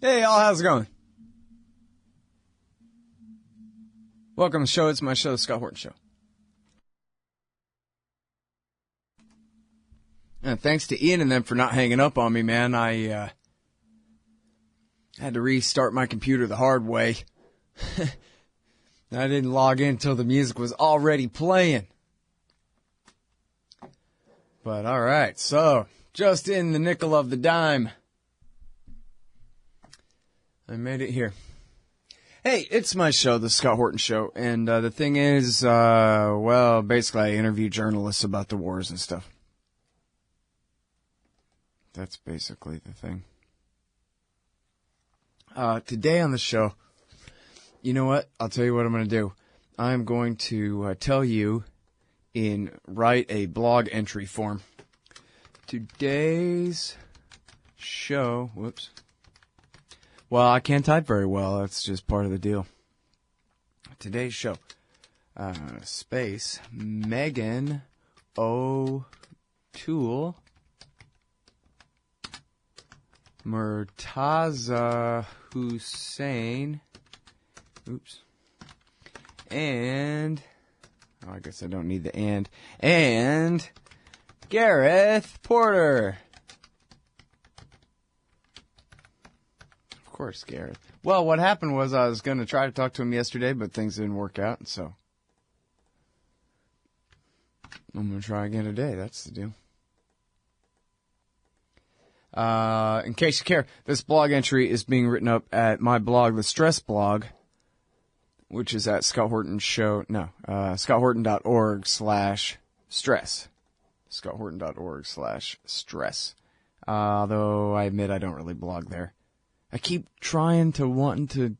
Hey, y'all, how's it going? Welcome to the show. It's my show, The Scott Horton Show. And thanks to Ian and them for not hanging up on me, man. I had to restart my computer the hard way. I didn't log in until the music was already playing. But all right, so just in the nickel of the dime, I made it here. Hey, it's my show, The Scott Horton Show, and the thing is, basically I interview journalists about the wars and stuff. That's basically the thing. Today on the show, you know what? I'll tell you what I'm going to do. I'm going to tell you write a blog entry form. Today's show, whoops. Well, I can't type very well. That's just part of the deal. Today's show, space, Megan O'Toole, Murtaza Hussein, and, I guess I don't need the and Gareth Porter. Of course, Gareth. Well, what happened was I was going to try to talk to him yesterday, but things didn't work out, so I'm going to try again today. That's the deal. In case you care, this blog entry is being written up at my blog, The Stress Blog, which is at scotthorton.org/stress. scotthorton.org/stress. Though I admit I don't really blog there. I keep wanting to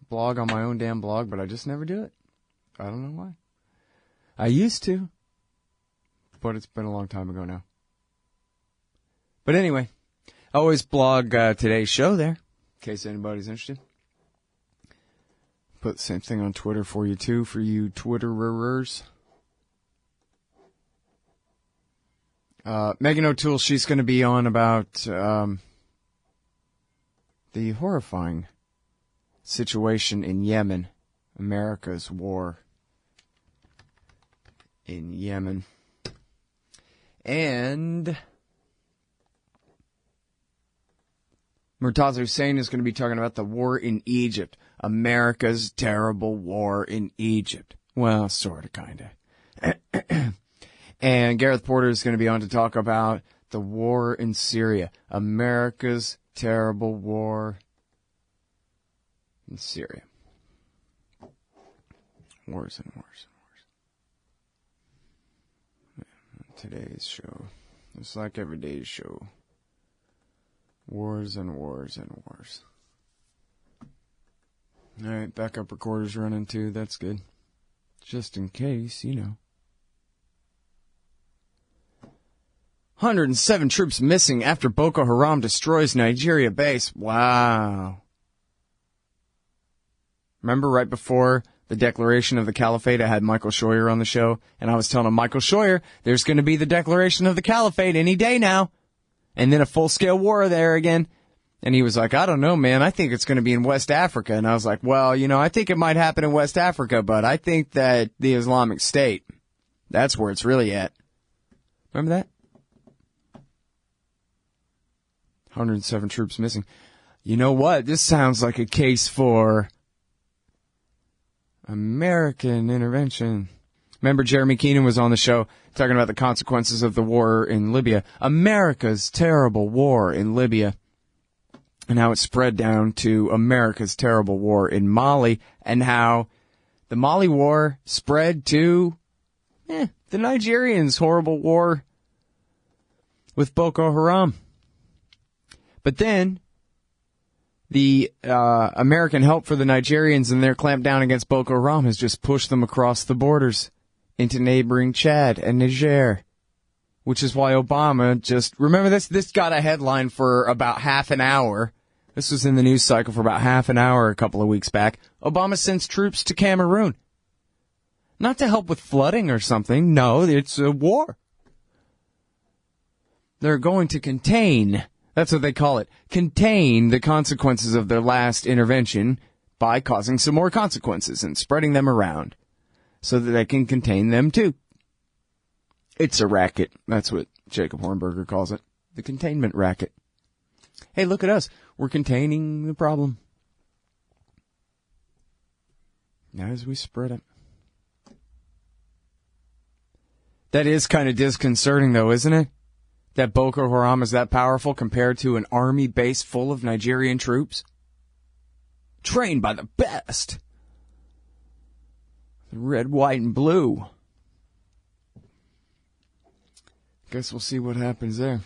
blog on my own damn blog, but I just never do it. I don't know why. I used to, but it's been a long time ago now. But anyway, I always blog today's show there, in case anybody's interested. Put the same thing on Twitter for you, too, for you Twitterers. Megan O'Toole, she's going to be on about the horrifying situation in Yemen, America's war in Yemen. And Murtaza Hussein is going to be talking about the war in Egypt, America's terrible war in Egypt. Well, sort of, kind of. And Gareth Porter is going to be on to talk about the war in Syria, America's terrible war in Syria. Wars and wars and wars. Today's show, it's like every day's show. Wars and wars and wars. All right, backup recorder's running too. That's good. Just in case, you know. 107 troops missing after Boko Haram destroys Nigeria base. Wow. Remember right before the declaration of the caliphate, I had Michael Scheuer on the show, and I was telling him, Michael Scheuer, there's going to be the declaration of the caliphate any day now. And then a full-scale war there again. And he was like, I don't know, man. I think it's going to be in West Africa. And I was like, well, you know, I think it might happen in West Africa, but I think that the Islamic State, that's where it's really at. Remember that? 107 troops missing. You know what? This sounds like a case for American intervention. Remember Jeremy Keenan was on the show talking about the consequences of the war in Libya. America's terrible war in Libya. And how it spread down to America's terrible war in Mali. And how the Mali war spread to the Nigerians' horrible war with Boko Haram. But then, the American help for the Nigerians and their clampdown against Boko Haram has just pushed them across the borders into neighboring Chad and Niger. Which is why Obama remember this? This got a headline for about half an hour. This was in the news cycle for about half an hour a couple of weeks back. Obama sends troops to Cameroon. Not to help with flooding or something. No, it's a war. They're going to contain That's what they call it. Contain the consequences of their last intervention by causing some more consequences and spreading them around so that they can contain them too. It's a racket. That's what Jacob Hornberger calls it. The containment racket. Hey, look at us. We're containing the problem as we spread it. That is kind of disconcerting, though, isn't it? That Boko Haram is that powerful compared to an army base full of Nigerian troops? Trained by the best. The red, white, and blue. Guess we'll see what happens there.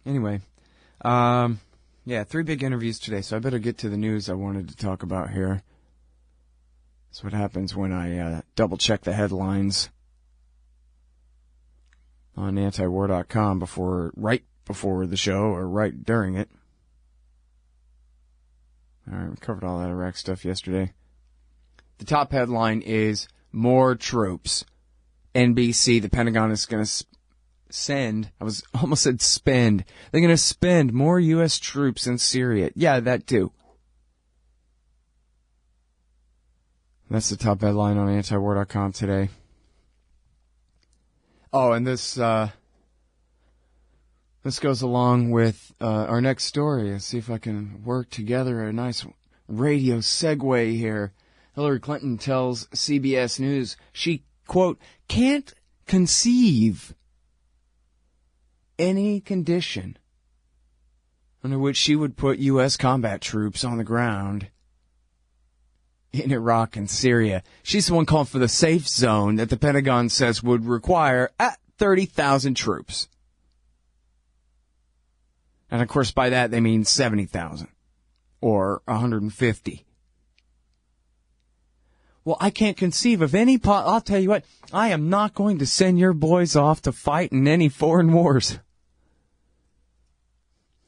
Anyway, 3 big interviews today, so I better get to the news I wanted to talk about here. That's what happens when I double-check the headlines on antiwar.com right before the show or right during it. All right, we covered all that Iraq stuff yesterday. The top headline is more troops. NBC, the Pentagon is going to spend. They're going to spend more U.S. troops in Syria. Yeah, that too. That's the top headline on antiwar.com today. Oh, and this goes along with our next story. Let's see if I can work together a nice radio segue here. Hillary Clinton tells CBS News she, quote, can't conceive any condition under which she would put U.S. combat troops on the ground in Iraq and Syria. She's the one calling for the safe zone that the Pentagon says would require 30,000 troops. And of course, by that they mean 70,000 or 150. Well, I can't conceive of any I'll tell you what, I am not going to send your boys off to fight in any foreign wars.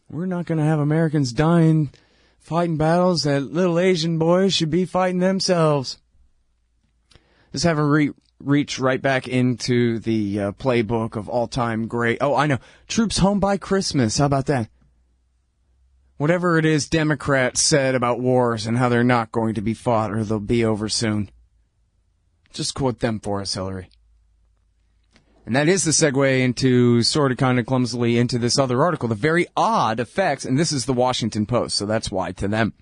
We're not going to have Americans dying fighting battles that little Asian boys should be fighting themselves. Just have a reach right back into the playbook of all-time great. Oh, I know. Troops home by Christmas. How about that? Whatever it is Democrats said about wars and how they're not going to be fought or they'll be over soon. Just quote them for us, Hillary. And that is the segue into, sort of kind of clumsily, into this other article. The very odd effects, and this is the Washington Post, so that's why to them.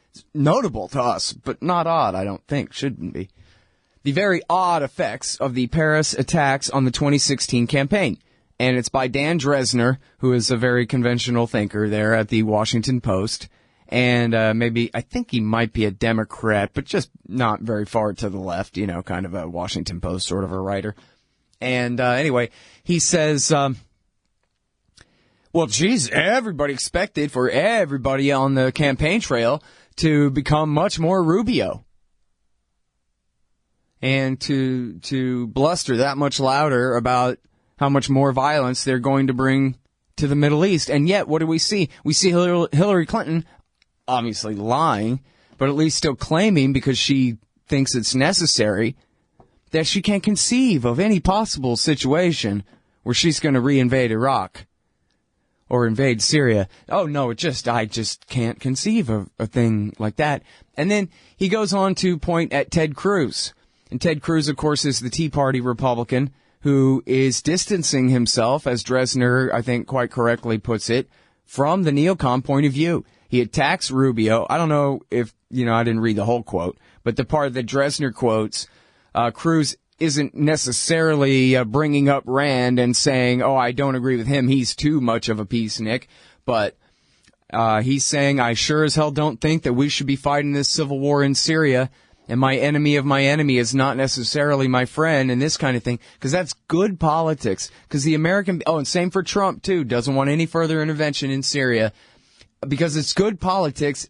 It's notable to us, but not odd, I don't think. Shouldn't be. The very odd effects of the Paris attacks on the 2016 campaign. And it's by Dan Dresner, who is a very conventional thinker there at the Washington Post. And I think he might be a Democrat, but just not very far to the left, kind of a Washington Post sort of a writer. And anyway, he says, everybody expected for everybody on the campaign trail to become much more Rubio. And to bluster that much louder about how much more violence they're going to bring to the Middle East. And yet, what do we see? We see Hillary Clinton obviously lying, but at least still claiming, because she thinks it's necessary, that she can't conceive of any possible situation where she's going to reinvade Iraq or invade Syria. Oh, no, I just can't conceive of a thing like that. And then he goes on to point at Ted Cruz. And Ted Cruz, of course, is the Tea Party Republican who is distancing himself, as Dresner, I think, quite correctly puts it, from the neocon point of view. He attacks Rubio. I don't know if, I didn't read the whole quote, but the part that Dresner quotes, Cruz isn't necessarily bringing up Rand and saying, oh, I don't agree with him, he's too much of a peacenik, but he's saying, I sure as hell don't think that we should be fighting this civil war in Syria, and my enemy of my enemy is not necessarily my friend, and this kind of thing, because that's good politics. Because the and same for Trump, too, doesn't want any further intervention in Syria, because it's good politics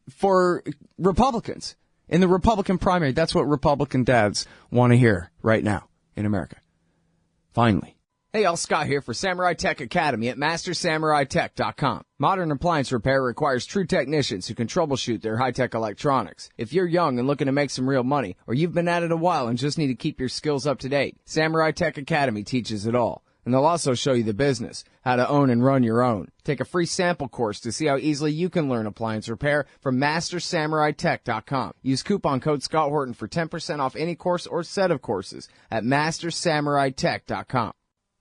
for Republicans. In the Republican primary, that's what Republican dads want to hear right now in America. Finally. Hey, all, Scott here for Samurai Tech Academy at MasterSamuraiTech.com. Modern appliance repair requires true technicians who can troubleshoot their high-tech electronics. If you're young and looking to make some real money, or you've been at it a while and just need to keep your skills up to date, Samurai Tech Academy teaches it all. And they'll also show you the business, how to own and run your own. Take a free sample course to see how easily you can learn appliance repair from MasterSamuraiTech.com. Use coupon code Scott Horton for 10% off any course or set of courses at MasterSamuraiTech.com.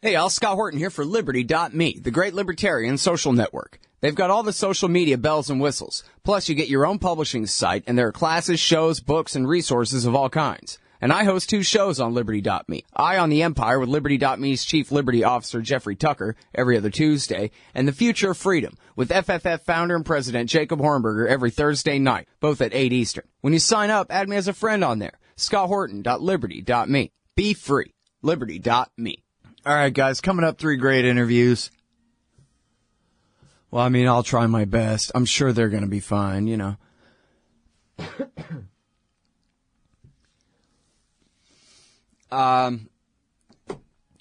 Hey, all, Scott Horton here for Liberty.me, the great libertarian social network. They've got all the social media bells and whistles. Plus, you get your own publishing site, and there are classes, shows, books, and resources of all kinds. And I host 2 shows on Liberty.me. Eye on the Empire with Liberty.me's Chief Liberty Officer Jeffrey Tucker every other Tuesday, and The Future of Freedom with FFF founder and president Jacob Hornberger every Thursday night, both at 8 Eastern. When you sign up, add me as a friend on there. ScottHorton.Liberty.me. Be free. Liberty.me. All right, guys, coming up, 3 great interviews. Well, I mean, I'll try my best. I'm sure they're going to be fine, you know.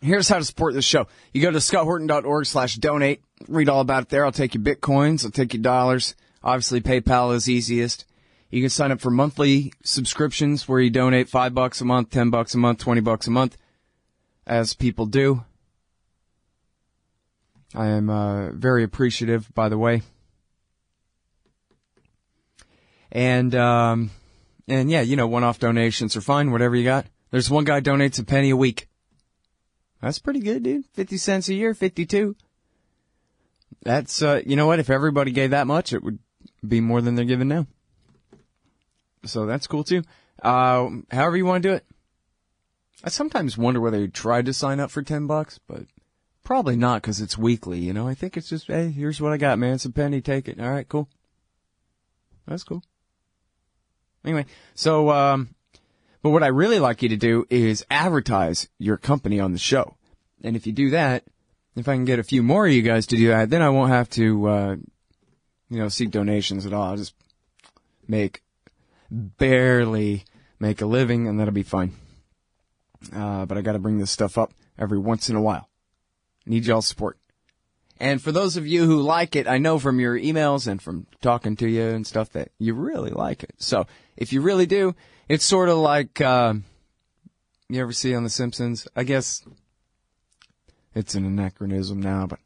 Here's how to support this show. You go to scotthorton.org/donate. Read all about it there. I'll take you bitcoins. I'll take you dollars. Obviously, PayPal is easiest. You can sign up for monthly subscriptions where you donate $5 a month, $10 a month, $20 a month, as people do. I am very appreciative, by the way. And yeah, you know, one-off donations are fine, whatever you got. There's one guy donates a penny a week. That's pretty good, dude. 50 cents a year, 52. That's, you know what? If everybody gave that much, it would be more than they're giving now. So that's cool, too. However you want to do it. I sometimes wonder whether you tried to sign up for $10, but probably not because it's weekly, you know. I think it's just, hey, here's what I got, man. It's a penny. Take it. All right, cool. That's cool. Anyway, so, but what I really like you to do is advertise your company on the show. And if you do that, if I can get a few more of you guys to do that, then I won't have to, you know, seek donations at all. I'll just barely make a living, and that'll be fine. But I got to bring this stuff up every once in a while. Need y'all's support. And for those of you who like it, I know from your emails and from talking to you and stuff that you really like it. So if you really do, it's sort of like, you ever see on The Simpsons? I guess it's an anachronism now, but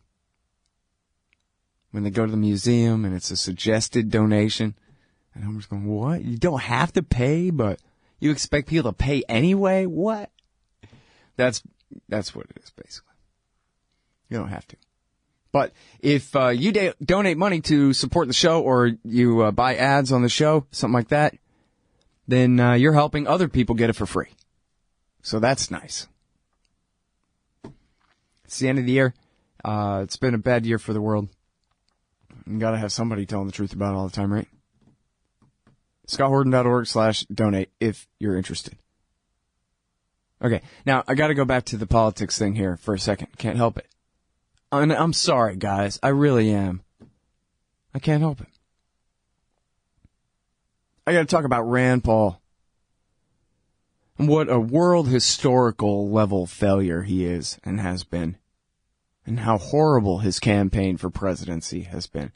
when they go to the museum and it's a suggested donation, and Homer's going, what? You don't have to pay, but you expect people to pay anyway? What? That's what it is, basically. You don't have to. But if you donate money to support the show, or you buy ads on the show, something like that, then you're helping other people get it for free. So that's nice. It's the end of the year. It's been a bad year for the world. You got to have somebody telling the truth about it all the time, right? ScottHorton.org/donate if you're interested. Okay, now I got to go back to the politics thing here for a second. Can't help it. I'm sorry, guys. I really am. I can't help it. I got to talk about Rand Paul. And what a world historical level failure he is and has been. And how horrible his campaign for presidency has been.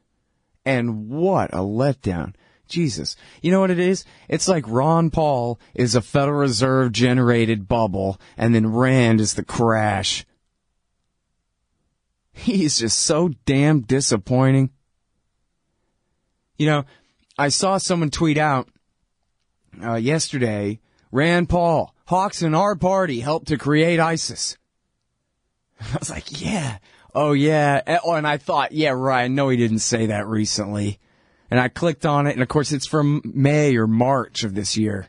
And what a letdown. Jesus. You know what it is? It's like Ron Paul is a Federal Reserve generated bubble, and then Rand is the crash. He's just so damn disappointing. You know, I saw someone tweet out yesterday, Rand Paul, hawks in our party helped to create ISIS. I was like, yeah. Oh, yeah. Oh, and I thought, yeah, right. I know he didn't say that recently. And I clicked on it, and of course it's from May or March of this year.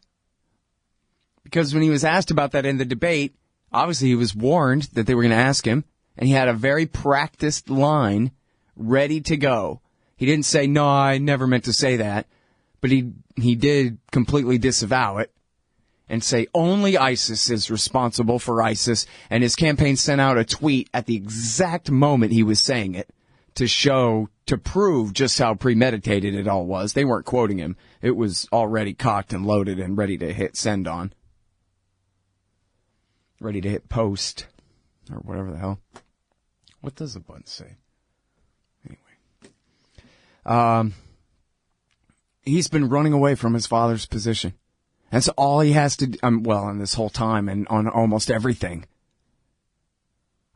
Because when he was asked about that in the debate, obviously he was warned that they were going to ask him, and he had a very practiced line ready to go. He didn't say, no, I never meant to say that, but he did completely disavow it and say only ISIS is responsible for ISIS, and his campaign sent out a tweet at the exact moment he was saying it to prove just how premeditated it all was. They weren't quoting him. It was already cocked and loaded and ready to hit send on. Ready to hit post. Or whatever the hell. What does the button say? Anyway. He's been running away from his father's position. That's all he has to do, in this whole time and on almost everything.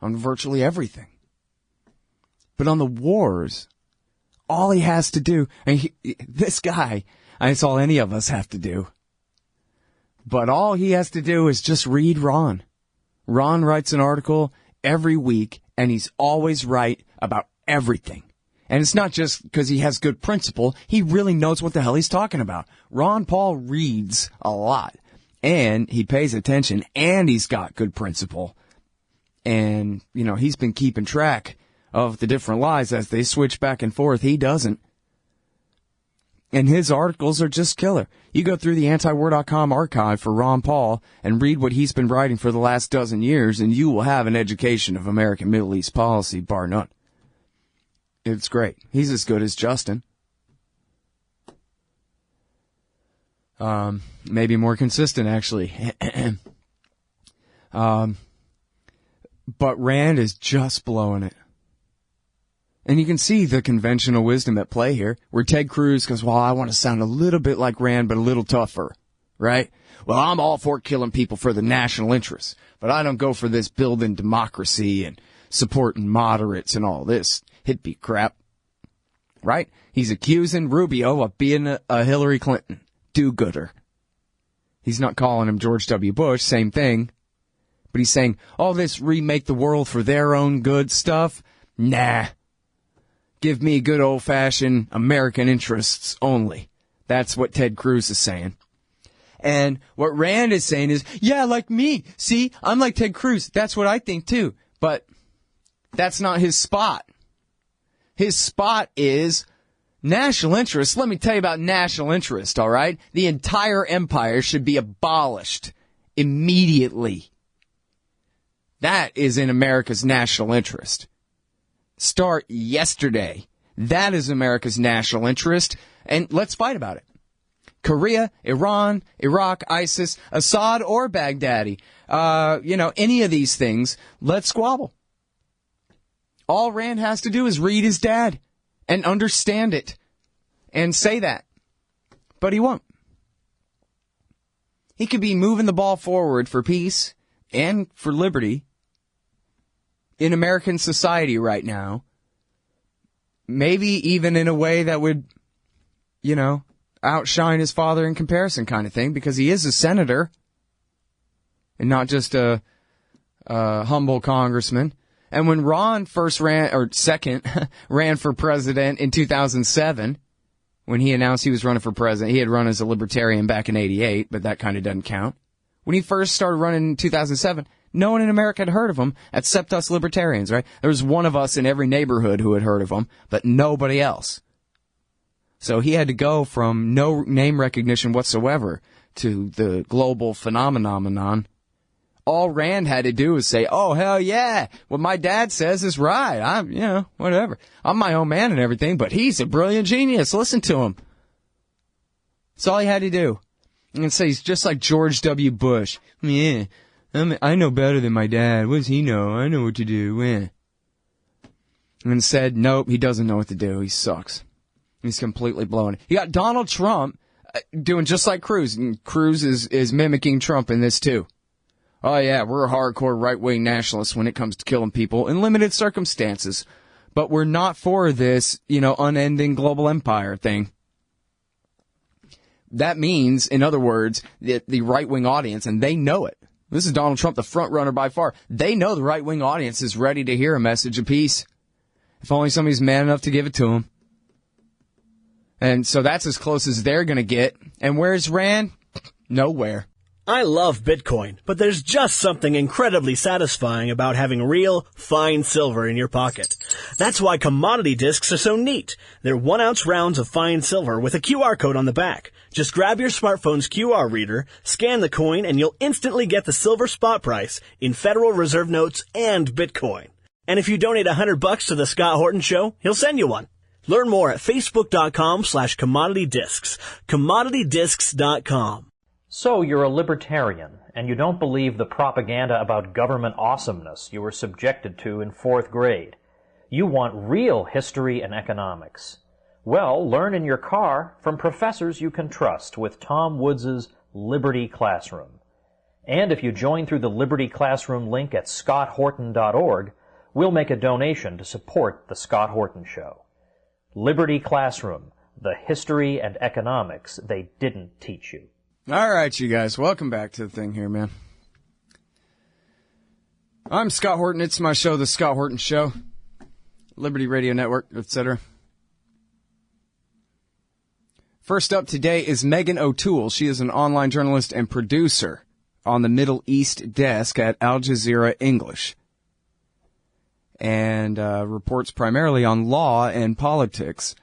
On virtually everything. But on the wars, all he has to do, and this guy, it's all any of us have to do. But all he has to do is just read Ron. Ron writes an article every week, and he's always right about everything. And it's not just because he has good principle. He really knows what the hell he's talking about. Ron Paul reads a lot, and he pays attention, and he's got good principle. And, he's been keeping track of the different lies as they switch back and forth. He doesn't. And his articles are just killer. You go through the antiwar.com archive for Ron Paul and read what he's been writing for the last dozen years, and you will have an education of American Middle East policy, bar none. It's great. He's as good as Justin. Maybe more consistent, actually. But Rand is just blowing it. And you can see the conventional wisdom at play here, where Ted Cruz goes, well, I want to sound a little bit like Rand, but a little tougher, right? Well, I'm all for killing people for the national interest, but I don't go for this building democracy and supporting moderates and all this hippie crap, right? He's accusing Rubio of being a Hillary Clinton do-gooder. He's not calling him George W. Bush, same thing. But he's saying, all this remake the world for their own good stuff? Nah. Give me good old-fashioned American interests only. That's what Ted Cruz is saying. And what Rand is saying is, yeah, like me. See, I'm like Ted Cruz. That's what I think, too. But that's not his spot. His spot is national interest. Let me tell you about national interest, all right? The entire empire should be abolished immediately. That is in America's national interest. Start yesterday. That is America's national interest, and let's fight about it. Korea, Iran, Iraq, ISIS, Assad, or Baghdadi, any of these things, let's squabble. All Rand has to do is read his dad and understand it and say that. But he won't. He could be moving the ball forward for peace and for liberty in American society right now, maybe even in a way that would, outshine his father in comparison kind of thing, because he is a senator and not just a humble congressman. And when Ron ran for president in 2007, when he announced he was running for president, he had run as a libertarian back in 88, but that kind of doesn't count. When he first started running in 2007, no one in America had heard of him except us libertarians, right? There was one of us in every neighborhood who had heard of him, but nobody else. So he had to go from no name recognition whatsoever to the global phenomenon. All Rand had to do was say, oh, hell yeah, what my dad says is right. I'm, whatever. I'm my own man and everything, but he's a brilliant genius. Listen to him. That's all he had to do. And say he's just like George W. Bush. Yeah. I know better than my dad. What does he know? I know what to do. And said, nope, he doesn't know what to do. He sucks. He's completely blowing it. You got Donald Trump doing just like Cruz. And Cruz is mimicking Trump in this, too. Oh, yeah, we're hardcore right-wing nationalists when it comes to killing people in limited circumstances. But we're not for this, unending global empire thing. That means, in other words, the right-wing audience, and they know it. This is Donald Trump, the front runner by far. They know the right-wing audience is ready to hear a message of peace. If only somebody's man enough to give it to them. And so that's as close as they're going to get. And where's Rand? Nowhere. I love Bitcoin, but there's just something incredibly satisfying about having real, fine silver in your pocket. That's why commodity discs are so neat. They're 1-ounce rounds of fine silver with a QR code on the back. Just grab your smartphone's QR reader, scan the coin, and you'll instantly get the silver spot price in Federal Reserve notes and Bitcoin. And if you donate $100 to the Scott Horton Show, he'll send you one. Learn more at facebook.com/commoditydiscs. commoditydiscs.com. So you're a libertarian, and you don't believe the propaganda about government awesomeness you were subjected to in 4th grade. You want real history and economics. Well, learn in your car from professors you can trust with Tom Woods' Liberty Classroom. And if you join through the Liberty Classroom link at scotthorton.org, we'll make a donation to support The Scott Horton Show. Liberty Classroom, the history and economics they didn't teach you. All right, you guys, welcome back to the thing here, man. I'm Scott Horton. It's my show, The Scott Horton Show, Liberty Radio Network, etc. First up today is Megan O'Toole. She is an online journalist and producer on the Middle East desk at Al Jazeera English, and reports primarily on law and politics.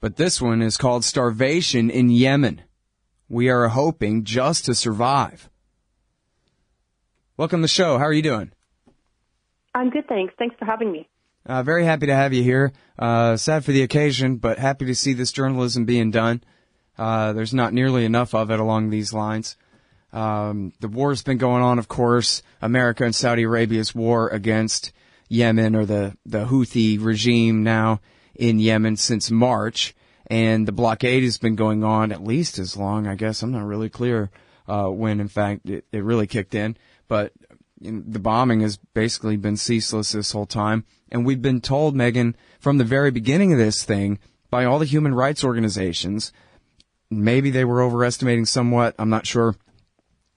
But this one is called Starvation in Yemen. We are hoping just to survive. Welcome to the show. How are you doing? I'm good, thanks. Thanks for having me. Very happy to have you here. Sad for the occasion, but happy to see this journalism being done. There's not nearly enough of it along these lines. The war's been going on, of course, America and Saudi Arabia's war against Yemen, or the Houthi regime now in Yemen, since March. And the blockade has been going on at least as long, I guess. I'm not really clear when, in fact, it really kicked in. But the bombing has basically been ceaseless this whole time. And we've been told, Megan, from the very beginning of this thing, by all the human rights organizations, maybe they were overestimating somewhat, I'm not sure,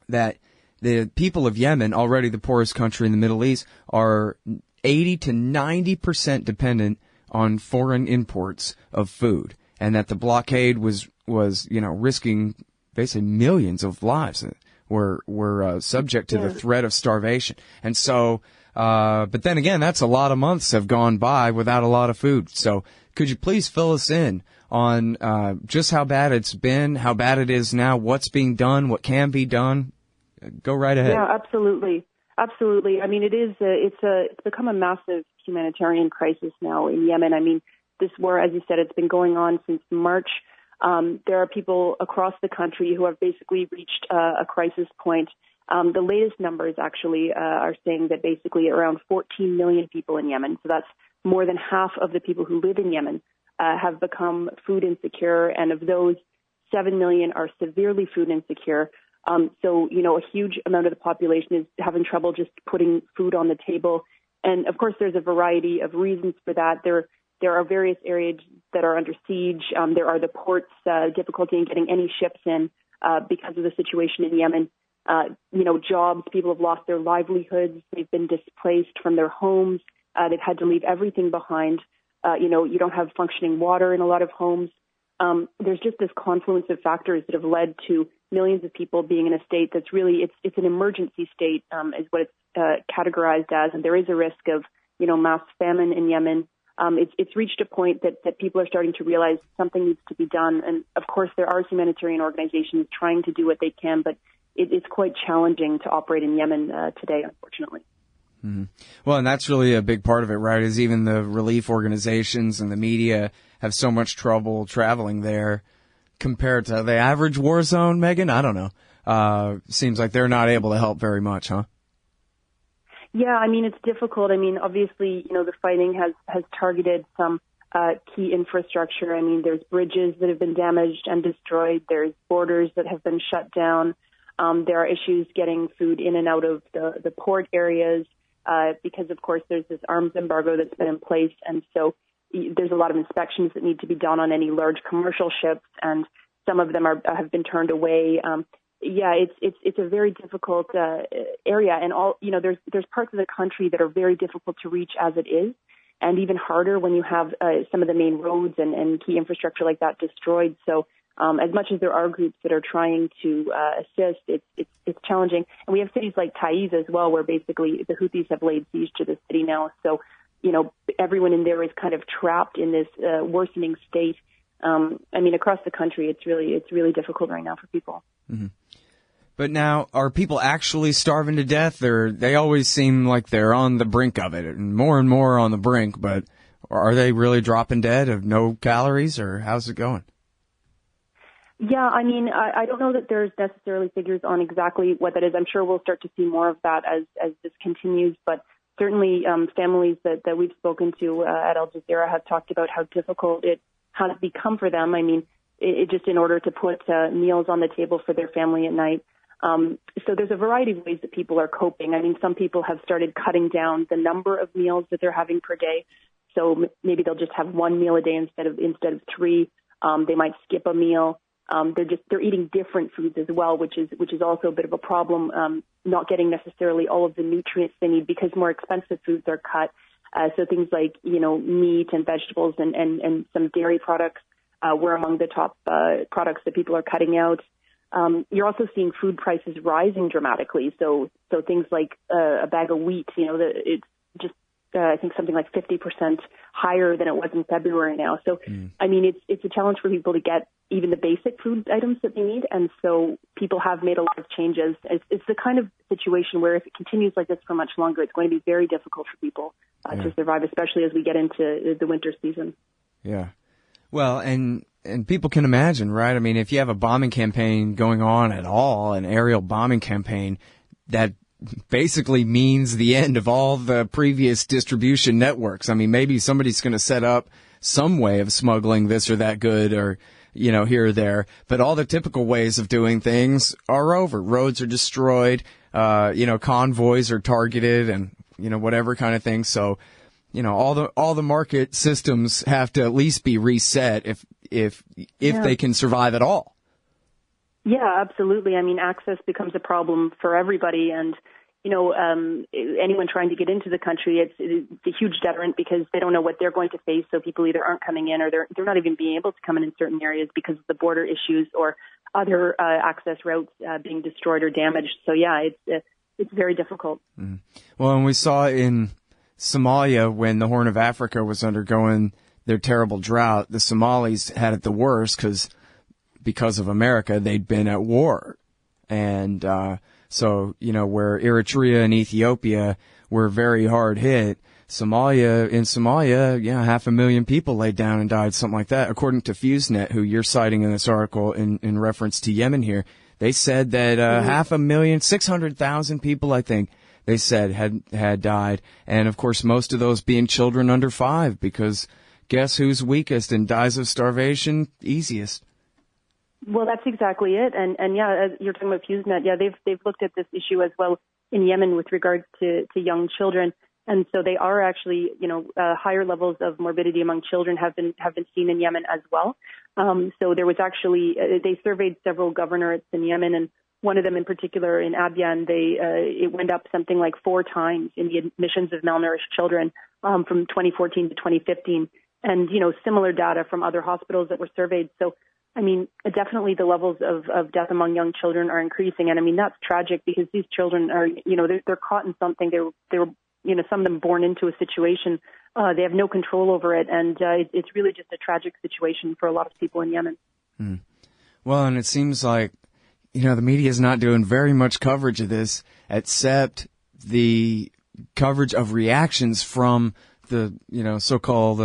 that the people of Yemen, already the poorest country in the Middle East, are 80 to 90% dependent on foreign imports of food. And that the blockade was risking basically millions of lives that were subject to the threat of starvation. And so, but then again, that's a lot of months have gone by without a lot of food. So could you please fill us in on just how bad it's been, how bad it is now, what's being done, what can be done? Go right ahead. Yeah, absolutely. Absolutely. I mean, it's become a massive humanitarian crisis now in Yemen. I mean, this war, as you said, it's been going on since March. There are people across the country who have basically reached a crisis point. The latest numbers actually are saying that basically around 14 million people in Yemen, so that's more than half of the people who live in Yemen, have become food insecure, and of those, 7 million are severely food insecure. So, a huge amount of the population is having trouble just putting food on the table. And, of course, there's a variety of reasons for that. There are various areas that are under siege. There are the ports, difficulty in getting any ships in because of the situation in Yemen. Jobs, people have lost their livelihoods. They've been displaced from their homes. They've had to leave everything behind. You don't have functioning water in a lot of homes. There's just this confluence of factors that have led to millions of people being in a state that's really, it's an emergency state, is what it's categorized as. And there is a risk of, mass famine in Yemen. It's reached a point that people are starting to realize something needs to be done. And, of course, there are humanitarian organizations trying to do what they can, but it's quite challenging to operate in Yemen today, unfortunately. Mm-hmm. Well, and that's really a big part of it, right, is even the relief organizations and the media have so much trouble traveling there compared to the average war zone, Megan? I don't know. Seems like they're not able to help very much, huh? Yeah, I mean, it's difficult. I mean, obviously, the fighting has targeted some key infrastructure. I mean, there's bridges that have been damaged and destroyed. There's borders that have been shut down. There are issues getting food in and out of the port areas because, of course, there's this arms embargo that's been in place. And so there's a lot of inspections that need to be done on any large commercial ships, and some of them have been turned away. It's a very difficult area, and there's parts of the country that are very difficult to reach as it is, and even harder when you have some of the main roads and key infrastructure like that destroyed. So as much as there are groups that are trying to assist, it's challenging. And we have cities like Taiz as well, where basically the Houthis have laid siege to the city now. So everyone in there is kind of trapped in this worsening state. I mean, across the country, it's really difficult right now for people. Mm-hmm. But now, are people actually starving to death? They always seem like they're on the brink of it, and more on the brink, but are they really dropping dead of no calories, or how's it going? Yeah, I mean, I don't know that there's necessarily figures on exactly what that is. I'm sure we'll start to see more of that as this continues, but certainly families that we've spoken to at Al Jazeera have talked about how difficult it has become for them. I mean, it just in order to put meals on the table for their family at night. So there's a variety of ways that people are coping. I mean, some people have started cutting down the number of meals that they're having per day. So maybe they'll just have one meal a day instead of three. They might skip a meal. They're eating different foods as well, which is also a bit of a problem. Not getting necessarily all of the nutrients they need because more expensive foods are cut. So things like meat and vegetables and some dairy products were among the top products that people are cutting out. You're also seeing food prices rising dramatically. So things like a bag of wheat, it's just I think something like 50% higher than it was in February now. So, I mean, it's a challenge for people to get even the basic food items that they need. And so people have made a lot of changes. It's the kind of situation where if it continues like this for much longer, it's going to be very difficult for people to survive, especially as we get into the winter season. Yeah. Well, and people can imagine, right? I mean, if you have a bombing campaign going on at all, an aerial bombing campaign, that basically means the end of all the previous distribution networks. I mean, maybe somebody's going to set up some way of smuggling this or that good or, here or there. But all the typical ways of doing things are over. Roads are destroyed, convoys are targeted and, whatever kind of thing. So, all the market systems have to at least be reset if they can survive at all. Yeah, absolutely. I mean, access becomes a problem for everybody. And, anyone trying to get into the country, it's a huge deterrent because they don't know what they're going to face. So people either aren't coming in or they're not even being able to come in certain areas because of the border issues or other access routes being destroyed or damaged. So, yeah, it's very difficult. Mm-hmm. Well, and we saw in Somalia when the Horn of Africa was undergoing their terrible drought, the Somalis had it the worst because of America, they'd been at war. And so, where Eritrea and Ethiopia were very hard hit, in Somalia, 500,000 people laid down and died, something like that. According to FuseNet, who you're citing in this article in reference to Yemen here, they said that 500,000, 600,000 people, I think, they said had died. And, of course, most of those being children under 5, because guess who's weakest and dies of starvation easiest? Well, that's exactly it. And yeah, as you're talking about FuseNet, yeah, they've looked at this issue as well in Yemen with regards to young children. And so they are actually, higher levels of morbidity among children have been seen in Yemen as well. So there was actually, they surveyed several governorates in Yemen, and one of them in particular in Abyan, it went up something like 4 times in the admissions of malnourished children from 2014 to 2015. And, similar data from other hospitals that were surveyed. So, I mean, definitely the levels of death among young children are increasing. And I mean, that's tragic because these children are, they're caught in something. They were, some of them born into a situation. They have no control over it. And it's really just a tragic situation for a lot of people in Yemen. Hmm. Well, and it seems like, the media is not doing very much coverage of this, except the coverage of reactions from the, so-called,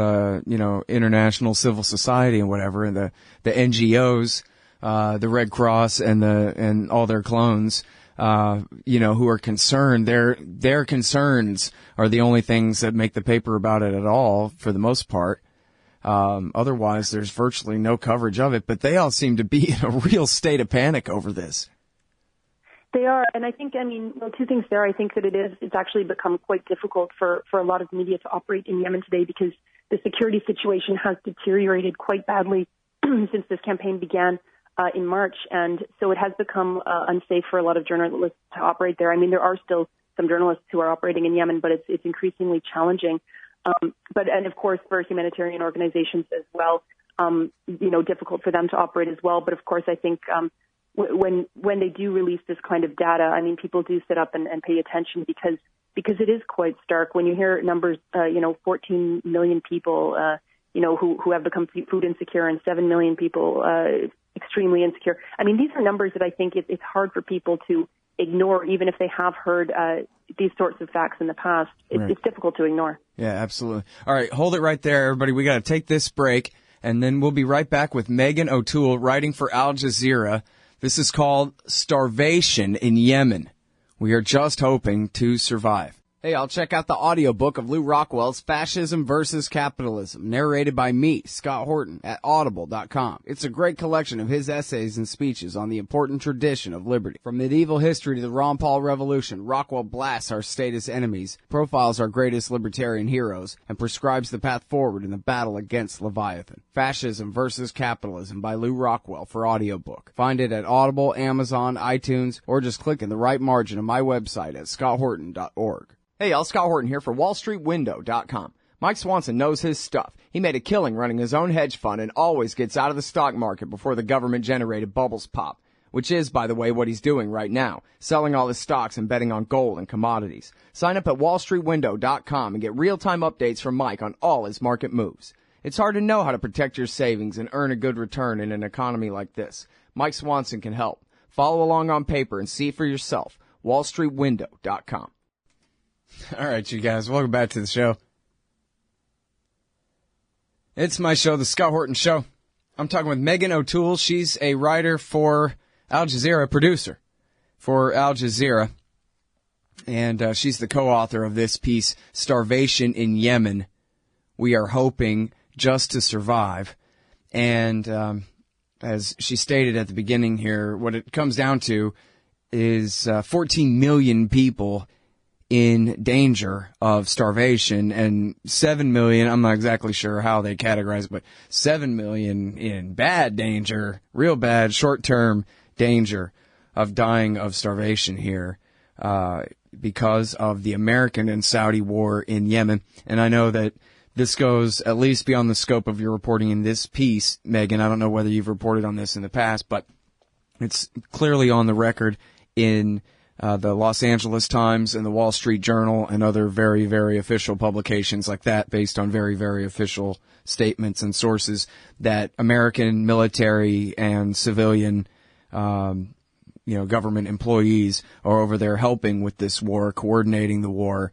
international civil society and whatever, and the NGOs, the Red Cross and all their clones, who are concerned. Their concerns are the only things that make the paper about it at all, for the most part. Otherwise, there's virtually no coverage of it, but they all seem to be in a real state of panic over this. They are, and I think, 2 things there. I think that it's actually become quite difficult for a lot of media to operate in Yemen today because the security situation has deteriorated quite badly since this campaign began in March, and so it has become unsafe for a lot of journalists to operate there. I mean, there are still some journalists who are operating in Yemen, but it's increasingly challenging. And of course, for humanitarian organizations as well, difficult for them to operate as well. But of course, I think when they do release this kind of data, I mean, people do sit up and pay attention because it is quite stark when you hear numbers, 14 million people, who have become food insecure and 7 million people extremely insecure. I mean, these are numbers that I think it's hard for people to ignore, even if they have heard these sorts of facts in the past. It's difficult to ignore. Yeah, absolutely. All right, hold it right there, everybody. We got to take this break. And then we'll be right back with Megan O'Toole writing for Al Jazeera. This is called Starvation in Yemen. We are just hoping to survive. Hey, I'll check out the audiobook of Lou Rockwell's Fascism versus Capitalism, narrated by me, Scott Horton, at audible.com. It's a great collection of his essays and speeches on the important tradition of liberty. From medieval history to the Ron Paul Revolution, Rockwell blasts our statist enemies, profiles our greatest libertarian heroes, and prescribes the path forward in the battle against Leviathan. Fascism versus Capitalism by Lou Rockwell for audiobook. Find it at Audible, Amazon, iTunes, or just click in the right margin of my website at scotthorton.org. Hey, y'all, Scott Horton here for WallStreetWindow.com. Mike Swanson knows his stuff. He made a killing running his own hedge fund and always gets out of the stock market before the government-generated bubbles pop, which is, by the way, what he's doing right now, selling all his stocks and betting on gold and commodities. Sign up at WallStreetWindow.com and get real-time updates from Mike on all his market moves. It's hard to know how to protect your savings and earn a good return in an economy like this. Mike Swanson can help. Follow along on paper and see for yourself. WallStreetWindow.com. All right, you guys, welcome back to the show. It's my show, The Scott Horton Show. I'm talking with Megan O'Toole. She's a writer for Al Jazeera, a producer for Al Jazeera. And she's the co-author of this piece, Starvation in Yemen. We are hoping just to survive. And as she stated at the beginning here, what it comes down to is 14 million people in danger of starvation, and 7 million, I'm not exactly sure how they categorize it, but 7 million in bad danger, real bad, short-term danger of dying of starvation here because of the American and Saudi war in Yemen. And I know that this goes at least beyond the scope of your reporting in this piece, Megan. I don't know whether you've reported on this in the past, but it's clearly on the record in the Los Angeles Times and the Wall Street Journal and other very, very official publications like that, based on very, very official statements and sources, that American military and civilian, government employees are over there helping with this war, coordinating the war,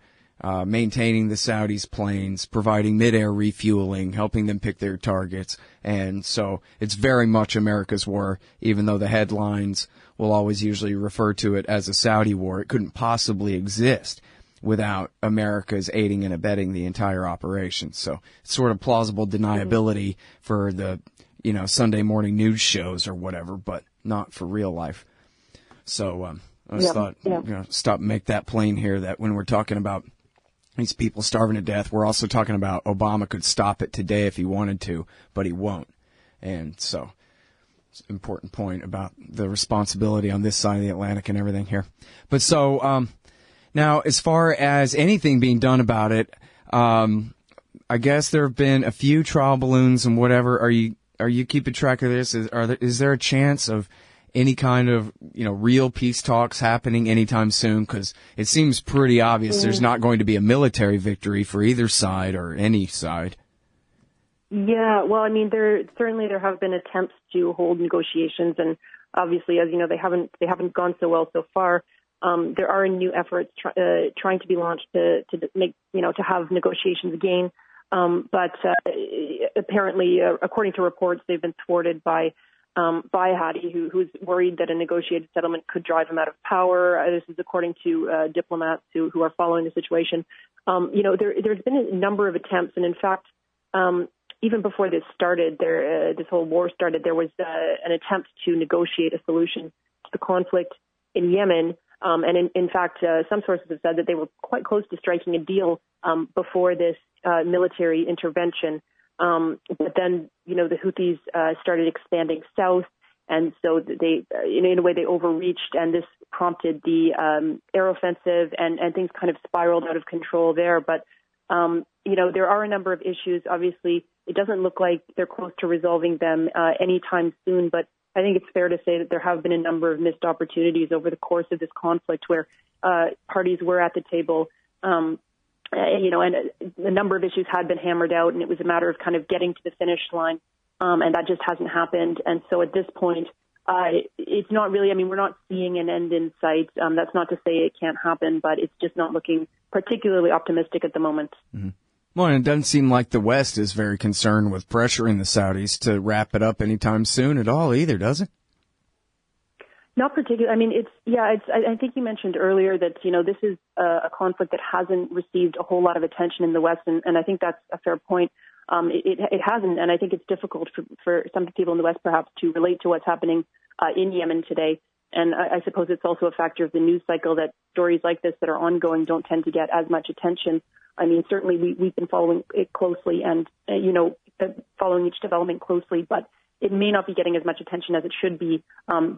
maintaining the Saudis' planes, providing mid-air refueling, helping them pick their targets. And so it's very much America's war, even though the headlines will always usually refer to it as a Saudi war. It couldn't possibly exist without America's aiding and abetting the entire operation. So it's sort of plausible deniability for the, Sunday morning news shows or whatever, but not for real life. So I just thought, stop and make that plain here, that when we're talking about these people starving to death, we're also talking about Obama could stop it today if he wanted to, but he won't. And so important point about the responsibility on this side of the Atlantic and everything here. But so, now as far as anything being done about it, I guess there have been a few trial balloons and whatever. Are you keeping track of this? Is there a chance of any kind of, real peace talks happening anytime soon? Because it seems pretty obvious there's not going to be a military victory for either side or any side. Yeah, well, I mean, there have been attempts to hold negotiations, and obviously, as you know, they haven't gone so well so far. There are new efforts trying to be launched to make to have negotiations again, but apparently, according to reports, they've been thwarted by Hadi, who's worried that a negotiated settlement could drive him out of power. This is according to diplomats who are following the situation. There's been a number of attempts, and in fact, even before this started, this whole war started, there was an attempt to negotiate a solution to the conflict in Yemen. And in fact, some sources have said that they were quite close to striking a deal before this military intervention. But then, the Houthis started expanding south, and so they, in a way, they overreached, and this prompted the air offensive, and things kind of spiraled out of control there. But there are a number of issues. Obviously, it doesn't look like they're close to resolving them anytime soon, but I think it's fair to say that there have been a number of missed opportunities over the course of this conflict where parties were at the table, and a number of issues had been hammered out, and it was a matter of kind of getting to the finish line, and that just hasn't happened. And so at this point, it's not really, we're not seeing an end in sight. That's not to say it can't happen, but it's just not looking particularly optimistic at the moment. Mm-hmm. Well, and it doesn't seem like the West is very concerned with pressuring the Saudis to wrap it up anytime soon at all either, does it? Not particularly. I mean, I think you mentioned earlier that, this is a conflict that hasn't received a whole lot of attention in the West, and I think that's a fair point. It hasn't, and I think it's difficult for some people in the West perhaps to relate to what's happening in Yemen today. And I suppose it's also a factor of the news cycle that stories like this that are ongoing don't tend to get as much attention. I mean, certainly we've been following it closely and, following each development closely, but it may not be getting as much attention as it should be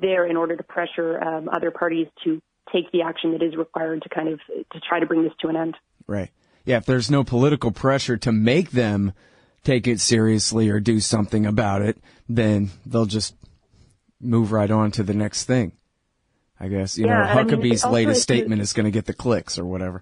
there in order to pressure other parties to take the action that is required to to try to bring this to an end. Right. Yeah, if there's no political pressure to make them take it seriously or do something about it, then they'll just move right on to the next thing. I guess, Huckabee's latest statement is going to get the clicks or whatever.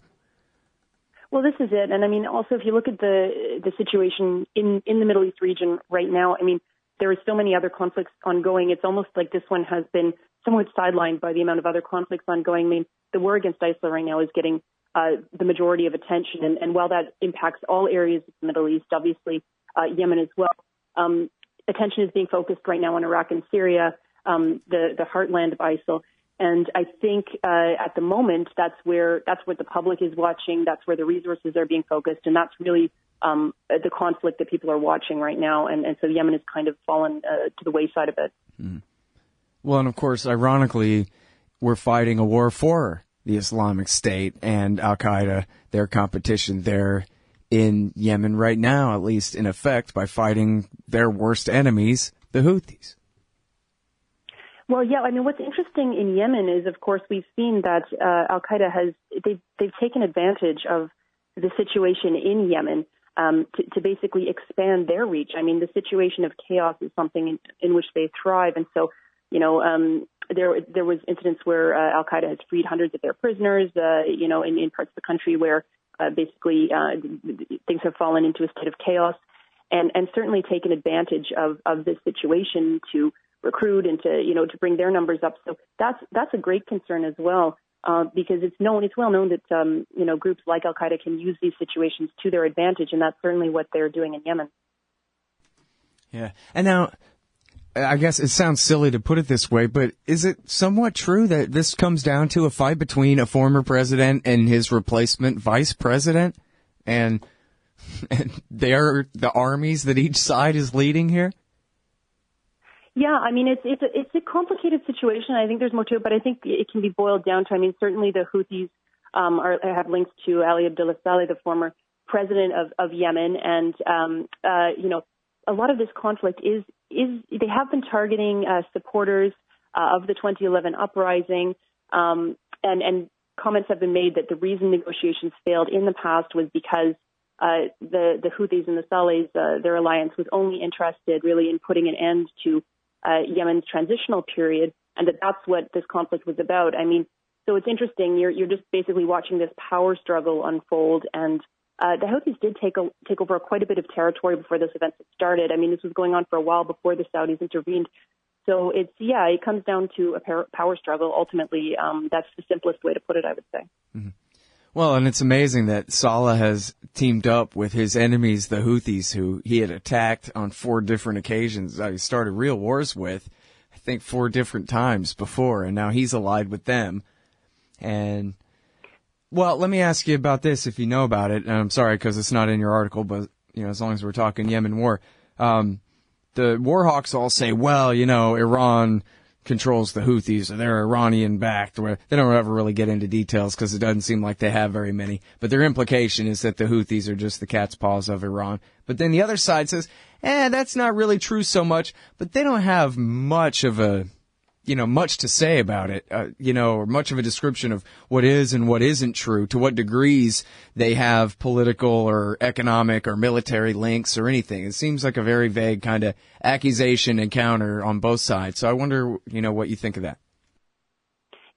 Well, this is it. And I mean, also, if you look at the situation in the Middle East region right now, I mean, there are so many other conflicts ongoing. It's almost like this one has been somewhat sidelined by the amount of other conflicts ongoing. I mean, the war against ISIL right now is getting the majority of attention. And while that impacts all areas of the Middle East, obviously Yemen as well, attention is being focused right now on Iraq and Syria, the heartland of ISIL. And I think at the moment that's what the public is watching. That's where the resources are being focused, and that's really the conflict that people are watching right now. And so Yemen has kind of fallen to the wayside of it. Mm. Well, and of course, ironically, we're fighting a war for the Islamic State and Al Qaeda, their competition there in Yemen right now, at least in effect, by fighting their worst enemies, the Houthis. Well, yeah, I mean, what's interesting in Yemen is, of course, we've seen that Al Qaeda they've taken advantage of the situation in Yemen to basically expand their reach. I mean, the situation of chaos is something in which they thrive, and so there was incidents where Al Qaeda has freed hundreds of their prisoners, in parts of the country where basically things have fallen into a state of chaos, and certainly taken advantage of this situation to recruit and to bring their numbers up. So that's a great concern as well, because it's well known that groups like Al Qaeda can use these situations to their advantage, and that's certainly what they're doing in Yemen. Yeah, and now I guess it sounds silly to put it this way, but is it somewhat true that this comes down to a fight between a former president and his replacement vice president, and they're the armies that each side is leading here? Yeah, I mean, it's a complicated situation. I think there's more to it, but I think it can be boiled down to, I mean, certainly the Houthis have links to Ali Abdullah Saleh, the former president of Yemen, and a lot of this conflict is they have been targeting supporters of the 2011 uprising, and comments have been made that the reason negotiations failed in the past was because the Houthis and the Salehs, their alliance was only interested really in putting an end to Yemen's transitional period, and that's what this conflict was about. I mean, so it's interesting. You're just basically watching this power struggle unfold, and the Houthis did take over quite a bit of territory before this event started. I mean, this was going on for a while before the Saudis intervened. So it comes down to a power struggle. Ultimately, that's the simplest way to put it, I would say. Mm-hmm. Well, and it's amazing that Saleh has teamed up with his enemies, the Houthis, who he had attacked on 4 different occasions. He started real wars with, I think, 4 different times before, and now he's allied with them. And, well, let me ask you about this, if you know about it. And I'm sorry, because it's not in your article, but, as long as we're talking Yemen war. The Warhawks all say, well, Iran controls the Houthis, or they're Iranian-backed. They don't ever really get into details because it doesn't seem like they have very many. But their implication is that the Houthis are just the cat's paws of Iran. But then the other side says, that's not really true so much. But they don't have much of a, much to say about it, or much of a description of what is and what isn't true, to what degrees they have political or economic or military links or anything. It seems like a very vague kind of accusation and counter on both sides. So I wonder, what you think of that.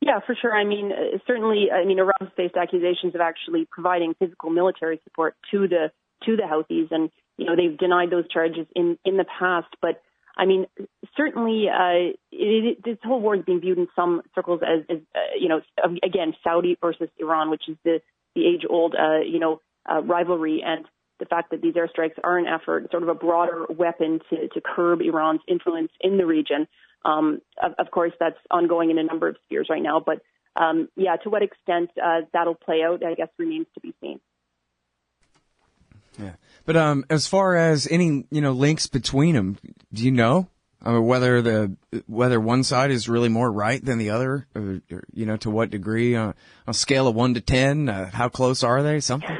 Yeah, for sure. I mean, certainly, Iran's faced accusations of actually providing physical military support to the Houthis, and, they've denied those charges in the past, but I mean, certainly, this whole war is being viewed in some circles as again, Saudi versus Iran, which is the age-old, rivalry. And the fact that these airstrikes are an effort, sort of a broader weapon to curb Iran's influence in the region. Of course, that's ongoing in a number of spheres right now. But, to what extent that'll play out, I guess, remains to be seen. Yeah. But as far as any, links between them, do you know? I mean, whether one side is really more right than the other, or, to what degree, on a scale of 1 to 10, how close are they? Something?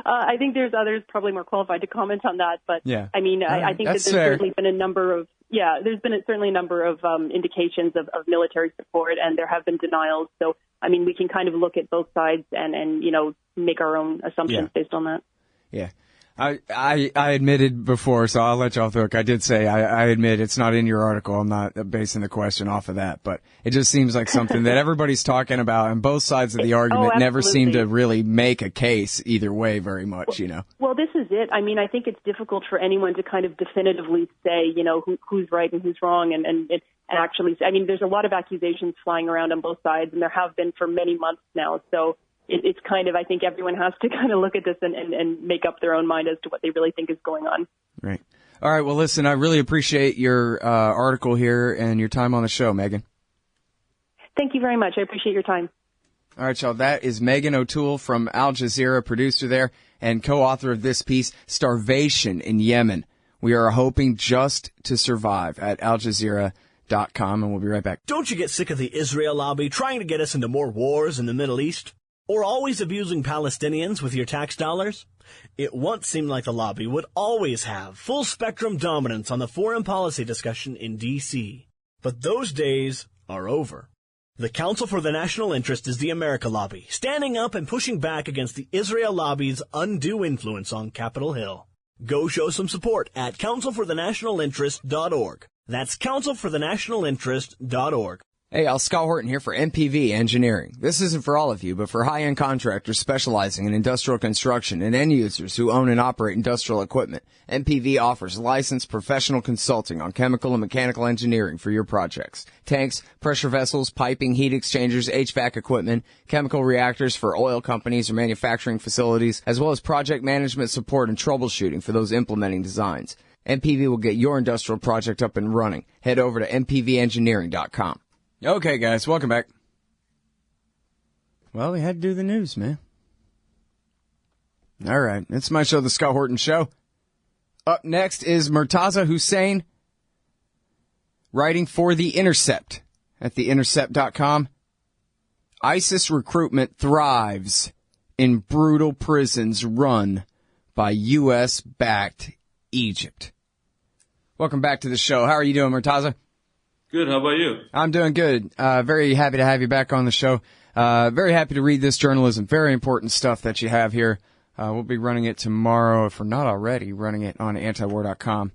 I think there's others probably more qualified to comment on that, but yeah. I mean, I think that there's certainly been a number of, certainly a number of indications of military support, and there have been denials. So, I mean, we can kind of look at both sides and make our own assumptions based on that. Yeah. I admitted before, so I'll let you off the hook. I did say I admit it's not in your article. I'm not basing the question off of that, but it just seems like something that everybody's talking about, and both sides of the argument never seem to really make a case either way very much, Well, this is it. I mean, I think it's difficult for anyone to kind of definitively say, who's right and who's wrong, and actually, I mean, there's a lot of accusations flying around on both sides, and there have been for many months now. So it's kind of, I think everyone has to kind of look at this and make up their own mind as to what they really think is going on. Right. All right. Well, listen, I really appreciate your article here and your time on the show, Megan. Thank you very much. I appreciate your time. All right, y'all. That is Megan O'Toole from Al Jazeera, producer there and co-author of this piece, Starvation in Yemen. We are hoping just to survive at aljazeera.com, and we'll be right back. Don't you get sick of the Israel lobby trying to get us into more wars in the Middle East? Or always abusing Palestinians with your tax dollars? It once seemed like the lobby would always have full-spectrum dominance on the foreign policy discussion in D.C. But those days are over. The Council for the National Interest is the America lobby, standing up and pushing back against the Israel lobby's undue influence on Capitol Hill. Go show some support at councilforthenationalinterest.org. That's councilforthenationalinterest.org. Hey, Al, Scott Horton here for MPV Engineering. This isn't for all of you, but for high-end contractors specializing in industrial construction and end users who own and operate industrial equipment. MPV offers licensed professional consulting on chemical and mechanical engineering for your projects. Tanks, pressure vessels, piping, heat exchangers, HVAC equipment, chemical reactors for oil companies or manufacturing facilities, as well as project management support and troubleshooting for those implementing designs. MPV will get your industrial project up and running. Head over to mpvengineering.com. Okay, guys, welcome back. Well, we had to do the news, man. All right, it's my show, The Scott Horton Show. Up next is Murtaza Hussain, writing for The Intercept at theintercept.com. ISIS recruitment thrives in brutal prisons run by U.S.-backed Egypt. Welcome back to the show. How are you doing, Murtaza? Good. How about you? I'm doing good. Very happy to have you back on the show. Very happy to read this journalism. Very important stuff that you have here. We'll be running it tomorrow, if we're not already running it on antiwar.com.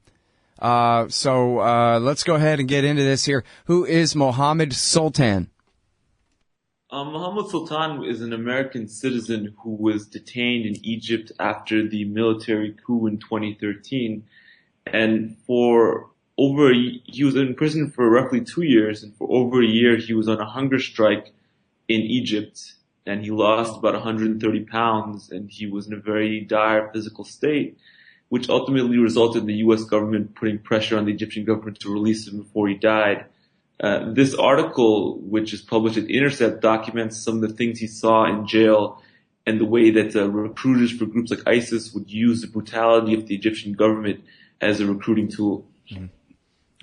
So let's go ahead and get into this here. Who is Mohammed Sultan? Mohammed Sultan is an American citizen who was detained in Egypt after the military coup in 2013. And he was in prison for roughly 2 years, and for over a year he was on a hunger strike in Egypt, and he lost about 130 pounds, and he was in a very dire physical state, which ultimately resulted in the U.S. government putting pressure on the Egyptian government to release him before he died. This article, which is published at The Intercept, documents some of the things he saw in jail and the way that recruiters for groups like ISIS would use the brutality of the Egyptian government as a recruiting tool. Mm-hmm.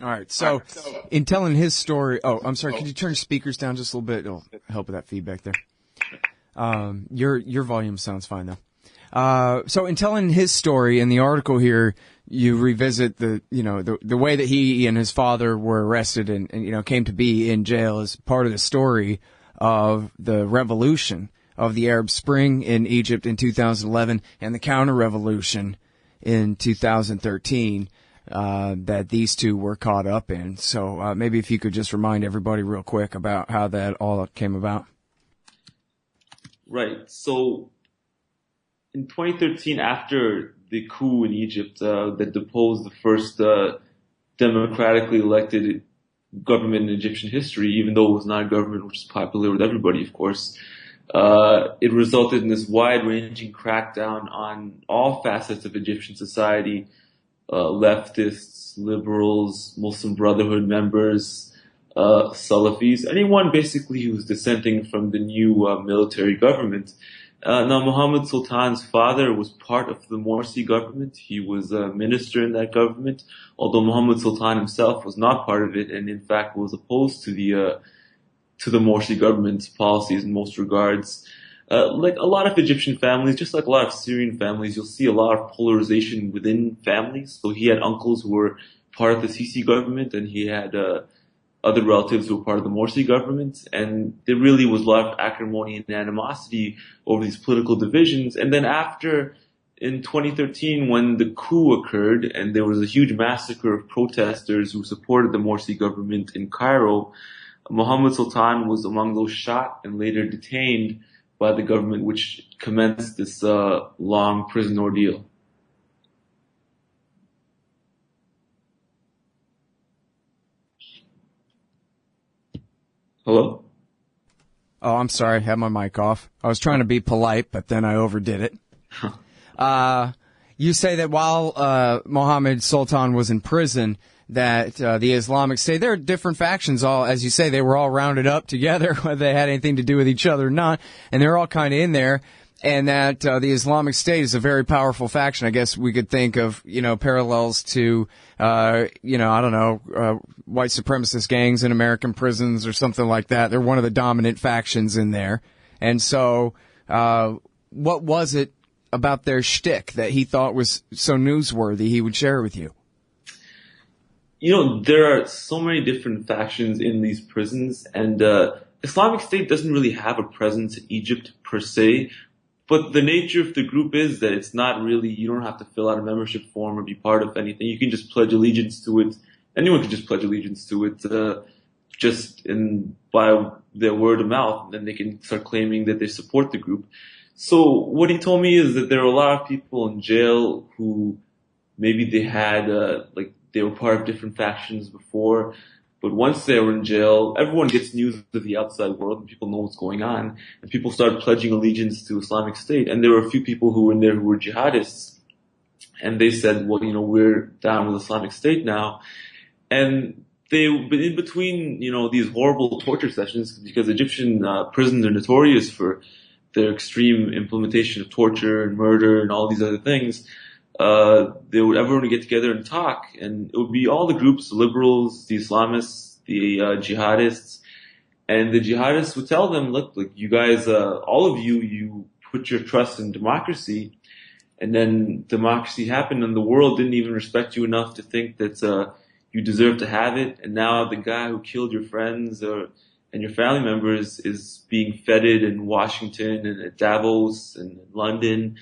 All right. So in telling his story, I'm sorry. Could you turn your speakers down just a little bit? It'll help with that feedback there. Your volume sounds fine though. So in telling his story in the article here, you revisit the way that he and his father were arrested and came to be in jail as part of the story of the revolution of the Arab Spring in Egypt in 2011 and the counter-revolution in 2013. That these two were caught up in. So maybe if you could just remind everybody real quick about how that all came about. Right. So in 2013, after the coup in Egypt that deposed the first democratically elected government in Egyptian history, even though it was not a government which is popular with everybody, of course, It resulted in this wide-ranging crackdown on all facets of Egyptian society, leftists, liberals, Muslim Brotherhood members, Salafis, anyone basically who was dissenting from the new military government. Now, Mohammed Sultan's father was part of the Morsi government. He was a minister in that government, although Mohammed Sultan himself was not part of it, and in fact was opposed to the Morsi government's policies in most regards. Like a lot of Egyptian families, just like a lot of Syrian families, you'll see a lot of polarization within families. So he had uncles who were part of the Sisi government, and he had other relatives who were part of the Morsi government, and there really was a lot of acrimony and animosity over these political divisions. And then after, in 2013, when the coup occurred and there was a huge massacre of protesters who supported the Morsi government in Cairo, Mohammed Sultan was among those shot and later detained by the government, which commenced this long prison ordeal. Hello? Oh, I'm sorry. I had my mic off. I was trying to be polite, but then I overdid it. You say that while Mohammed Sultan was in prison, that the Islamic State, there are different factions, all, as you say, they were all rounded up together, whether they had anything to do with each other or not, and they're all kind of in there, and that the Islamic State is a very powerful faction. I guess we could think of, parallels to, I don't know, white supremacist gangs in American prisons or something like that. They're one of the dominant factions in there. And so, what was it about their shtick that he thought was so newsworthy he would share with you? There are so many different factions in these prisons, and Islamic State doesn't really have a presence in Egypt per se, but the nature of the group is that it's not really, you don't have to fill out a membership form or be part of anything. You can just pledge allegiance to it. Anyone can just pledge allegiance to it, by their word of mouth, and then they can start claiming that they support the group. So what he told me is that there are a lot of people in jail who maybe they had, they were part of different factions before, but once they were in jail, everyone gets news of the outside world and people know what's going on, and people started pledging allegiance to Islamic State. And there were a few people who were in there who were jihadists, and they said, well, we're down with Islamic State now. And they've been in between, these horrible torture sessions, because Egyptian prisons are notorious for their extreme implementation of torture and murder and all these other things. Everyone would get together and talk, and it would be all the groups, the liberals, the Islamists, the jihadists, and the jihadists would tell them, look, you guys, all of you put your trust in democracy, and then democracy happened, and the world didn't even respect you enough to think that you deserve to have it, and now the guy who killed your friends and your family members is being feted in Washington and at Davos and in London.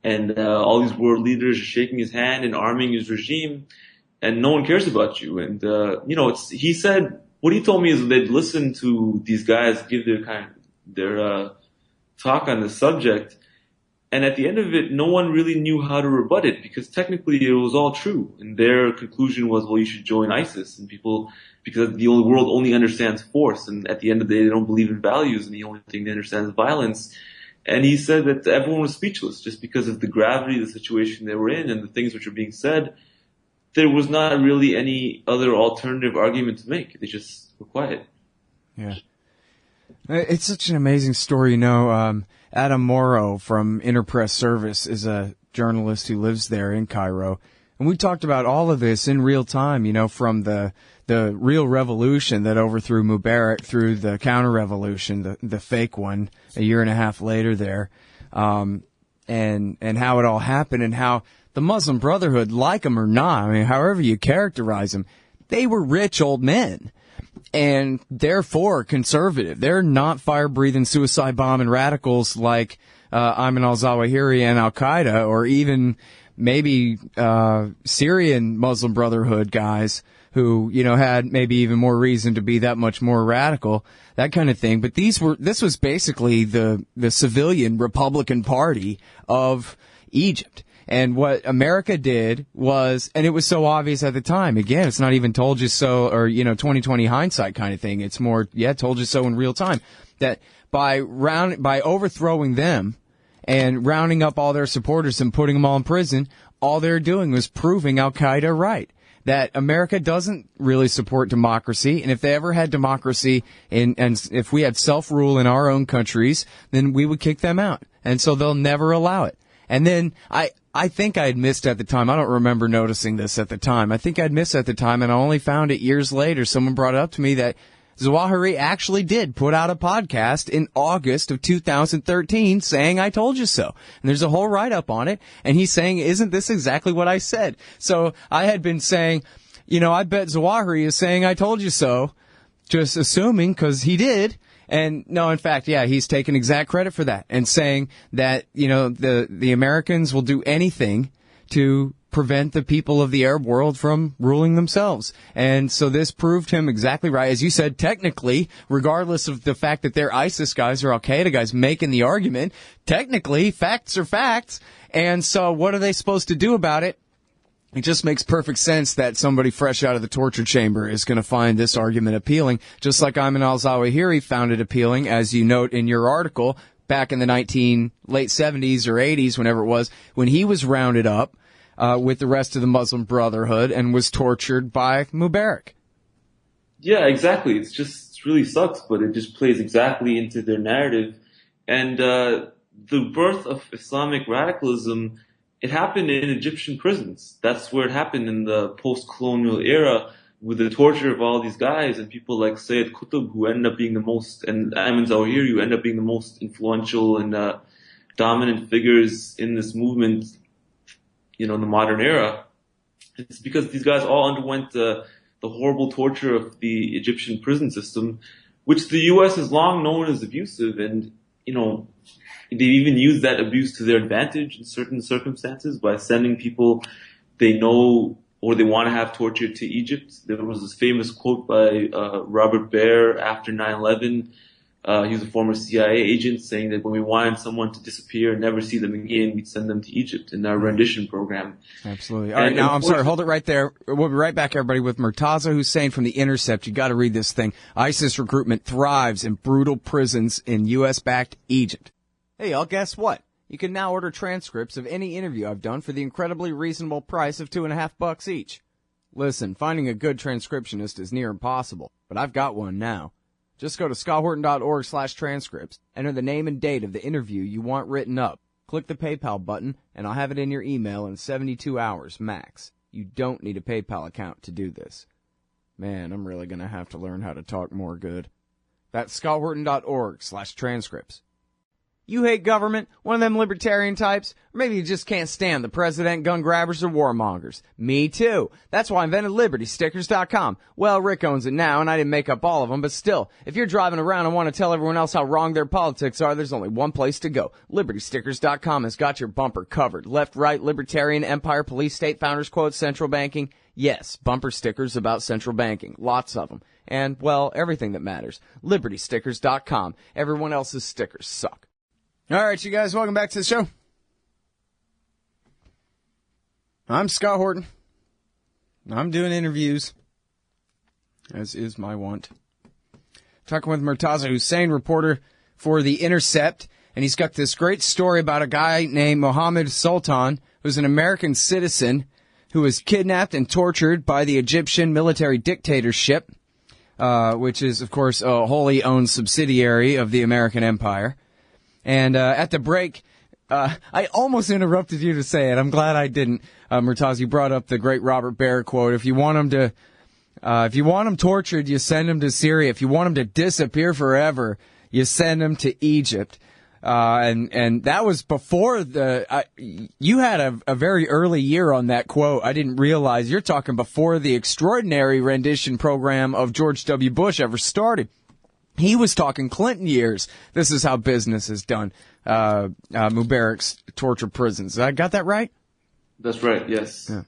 And all these world leaders are shaking his hand and arming his regime, and no one cares about you. And he said, what he told me is they'd listen to these guys give their talk on the subject, and at the end of it, no one really knew how to rebut it, because technically it was all true. And their conclusion was, well, you should join ISIS, and because the world only understands force, and at the end of the day, they don't believe in values, and the only thing they understand is violence. And he said that everyone was speechless just because of the gravity of the situation they were in and the things which were being said. There was not really any other alternative argument to make. They just were quiet. Yeah. It's such an amazing story. Adam Morrow from Interpress Service is a journalist who lives there in Cairo. And we talked about all of this in real time, from the real revolution that overthrew Mubarak through the counter-revolution, the fake one, a year and a half later there, and how it all happened, and how the Muslim Brotherhood, like them or not, however you characterize them, they were rich old men, and therefore conservative. They're not fire-breathing, suicide-bombing radicals like Ayman al-Zawahiri and al-Qaeda, or even maybe Syrian Muslim Brotherhood guys who, had maybe even more reason to be that much more radical, that kind of thing. But this was basically the civilian Republican Party of Egypt. And what America did was, and it was so obvious at the time, again, it's not even told you so, or, 2020 hindsight kind of thing. It's more, told you so in real time, that by overthrowing them and rounding up all their supporters and putting them all in prison, all they're doing was proving Al-Qaeda right. That America doesn't really support democracy, and if they ever had democracy and if we had self-rule in our own countries, then we would kick them out. And so they'll never allow it. And then I think I had missed at the time. I don't remember noticing this at the time. I think I'd missed at the time, and I only found it years later. Someone brought it up to me that Zawahiri actually did put out a podcast in August of 2013 saying, I told you so. And there's a whole write-up on it, and he's saying, isn't this exactly what I said? So I had been saying, I bet Zawahiri is saying, I told you so, just assuming, because he did. And no, in fact, yeah, he's taking exact credit for that and saying that, the Americans will do anything to prevent the people of the Arab world from ruling themselves. And so this proved him exactly right. As you said, technically, regardless of the fact that they're ISIS guys or Al-Qaeda guys making the argument, technically, facts are facts. And so what are they supposed to do about it? It just makes perfect sense that somebody fresh out of the torture chamber is going to find this argument appealing, just like Ayman al-Zawahiri found it appealing, as you note in your article, back in the late 70s or 80s, whenever it was, when he was rounded up with the rest of the Muslim Brotherhood and was tortured by Mubarak. Yeah, exactly. It really sucks, but it just plays exactly into their narrative. And the birth of Islamic radicalism, it happened in Egyptian prisons. That's where it happened in the post-colonial era with the torture of all these guys and people like Sayyid Qutb, who ended up being the most, and Ayman Zawahiri, who ended up being the most influential and dominant figures in this movement, in the modern era. It's because these guys all underwent the horrible torture of the Egyptian prison system, which the U.S. has long known as abusive, and, they've even used that abuse to their advantage in certain circumstances by sending people they know or they want to have tortured to Egypt. There was this famous quote by Robert Baer after 9/11. He was a former CIA agent saying that when we wanted someone to disappear and never see them again, we'd send them to Egypt in our rendition program. Absolutely. All right, now, I'm sorry, hold it right there. We'll be right back, everybody, with Murtaza Hussain from The Intercept. You got to read this thing. ISIS recruitment thrives in brutal prisons in U.S.-backed Egypt. Hey, y'all, guess what? You can now order transcripts of any interview I've done for the incredibly reasonable price of $2.50 each. Listen, finding a good transcriptionist is near impossible, but I've got one now. Just go to scotthorton.org/transcripts, enter the name and date of the interview you want written up, click the PayPal button, and I'll have it in your email in 72 hours max. You don't need a PayPal account to do this. Man, I'm really going to have to learn how to talk more good. That's scotthorton.org/transcripts. You hate government, one of them libertarian types, or maybe you just can't stand the president, gun grabbers, or warmongers. Me too. That's why I invented LibertyStickers.com. Well, Rick owns it now, and I didn't make up all of them, but still, if you're driving around and want to tell everyone else how wrong their politics are, there's only one place to go. LibertyStickers.com has got your bumper covered. Left, right, libertarian, empire, police, state, founders, quotes, central banking. Yes, bumper stickers about central banking. Lots of them. And, well, everything that matters. LibertyStickers.com. Everyone else's stickers suck. All right, you guys, welcome back to the show. I'm Scott Horton. I'm doing interviews, as is my wont. Talking with Murtaza Hussain, reporter for The Intercept, and he's got this great story about a guy named Mohammed Sultan, who's an American citizen who was kidnapped and tortured by the Egyptian military dictatorship, which is, of course, a wholly owned subsidiary of the American empire. And at the break, I almost interrupted you to say it. I'm glad I didn't. Murtaza, you brought up the great Robert Baer quote. If you want him tortured, you send him to Syria. If you want him to disappear forever, you send him to Egypt. And that was before you had a very early year on that quote. I didn't realize you're talking before the extraordinary rendition program of George W. Bush ever started. He was talking Clinton years. This is how business is done. Mubarak's torture prisons. I got that right? That's right, yes. Yeah.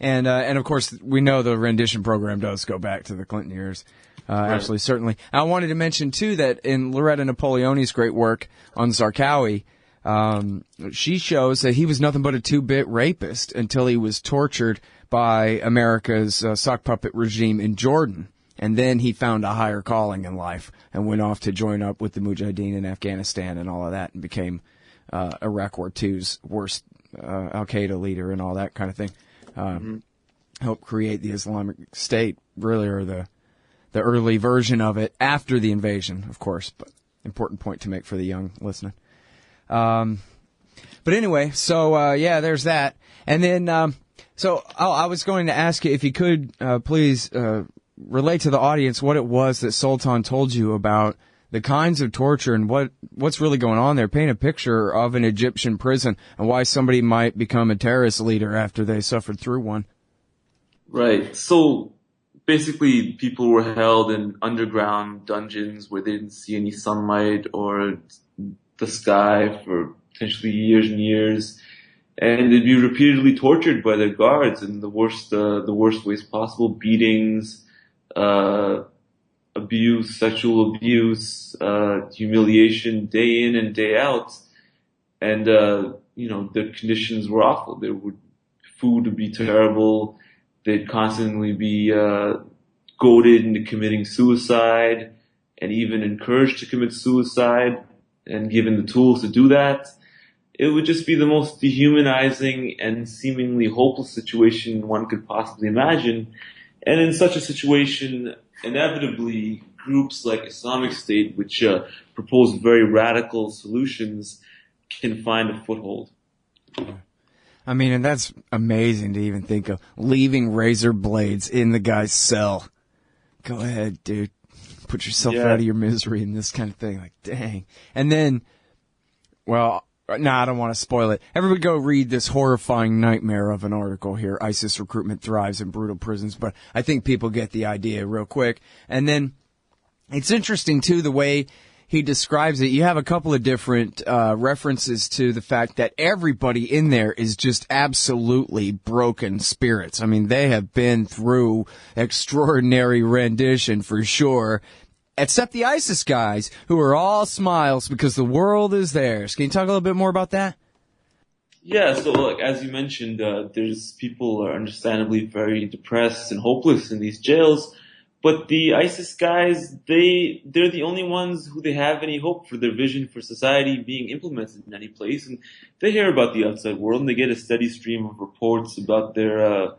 And of course, we know the rendition program does go back to the Clinton years. Right. Absolutely, certainly. I wanted to mention, too, that in Loretta Napoleoni's great work on Zarqawi, she shows that he was nothing but a two-bit rapist until he was tortured by America's sock puppet regime in Jordan. And then he found a higher calling in life and went off to join up with the Mujahideen in Afghanistan and all of that, and became Iraq War II's worst Al-Qaeda leader and all that kind of thing. Helped create the Islamic State, really, or the early version of it after the invasion, of course. But important point to make for the young listening. But anyway, so yeah, there's that. And then, so I was going to ask you if you could please relate to the audience what it was that Sultan told you about the kinds of torture and what's really going on there. Paint a picture of an Egyptian prison and why somebody might become a terrorist leader after they suffered through one. Right. So basically, people were held in underground dungeons where they didn't see any sunlight or the sky for potentially years and years. And they'd be repeatedly tortured by their guards in the worst ways possible: beatings, abuse, sexual abuse, humiliation, day in and day out. And, the conditions were awful. Food would be terrible. They'd constantly be, goaded into committing suicide and even encouraged to commit suicide and given the tools to do that. It would just be the most dehumanizing and seemingly hopeless situation one could possibly imagine. And in such a situation, inevitably, groups like Islamic State, which propose very radical solutions, can find a foothold. I mean, and that's amazing to even think of, leaving razor blades in the guy's cell. Go ahead, dude. Put yourself out of your misery and this kind of thing. Like, dang. And then, well, no, I don't want to spoil it. Everybody go read this horrifying nightmare of an article here. ISIS recruitment thrives in brutal prisons. But I think people get the idea real quick. And then it's interesting, too, the way he describes it. You have a couple of different references to the fact that everybody in there is just absolutely broken spirits. I mean, they have been through extraordinary rendition for sure, except the ISIS guys, who are all smiles because the world is theirs. Can you talk a little bit more about that? Yeah, so like as you mentioned, there's people are understandably very depressed and hopeless in these jails. But the ISIS guys, they're the only ones who they have any hope for their vision for society being implemented in any place. And they hear about the outside world and they get a steady stream of reports about their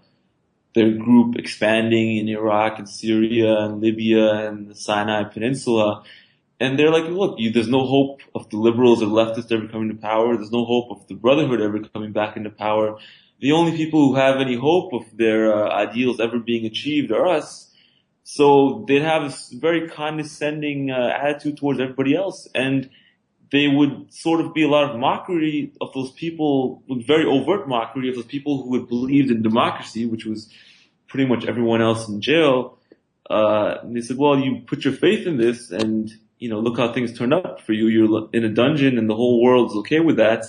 group expanding in Iraq and Syria and Libya and the Sinai Peninsula. And they're like, look, there's no hope of the liberals or leftists ever coming to power. There's no hope of the Brotherhood ever coming back into power. The only people who have any hope of their ideals ever being achieved are us. So they'd have a very condescending attitude towards everybody else, and they would sort of be a lot of mockery of those people, very overt mockery of those people who had believed in democracy, which was pretty much everyone else in jail. And they said, well, you put your faith in this, and look how things turned out for you. You're in a dungeon, and the whole world's okay with that.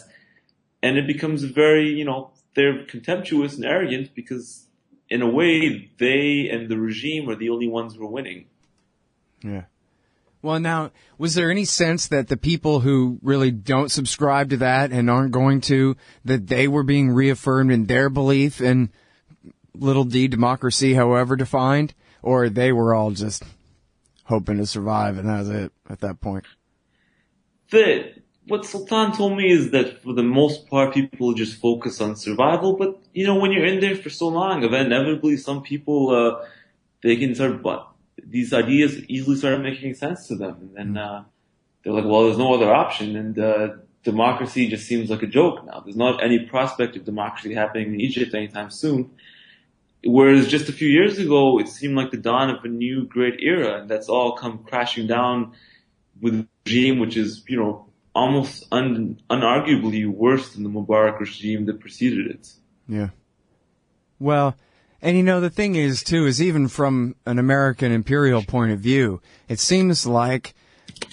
And it becomes very, they're contemptuous and arrogant because, in a way, they and the regime are the only ones who are winning. Yeah. Well, now, was there any sense that the people who really don't subscribe to that and aren't going to, that they were being reaffirmed in their belief in little d democracy, however defined, or they were all just hoping to survive and that was it at that point? What Sultan told me is that for the most part, people just focus on survival. But, when you're in there for so long, inevitably some people, they can these ideas easily start making sense to them. And then they're like, well, there's no other option. And democracy just seems like a joke now. There's not any prospect of democracy happening in Egypt anytime soon. Whereas just a few years ago, it seemed like the dawn of a new great era. And that's all come crashing down with a regime which is, almost unarguably worse than the Mubarak regime that preceded it. Yeah. Well, and the thing is, too, is even from an American imperial point of view, it seems like,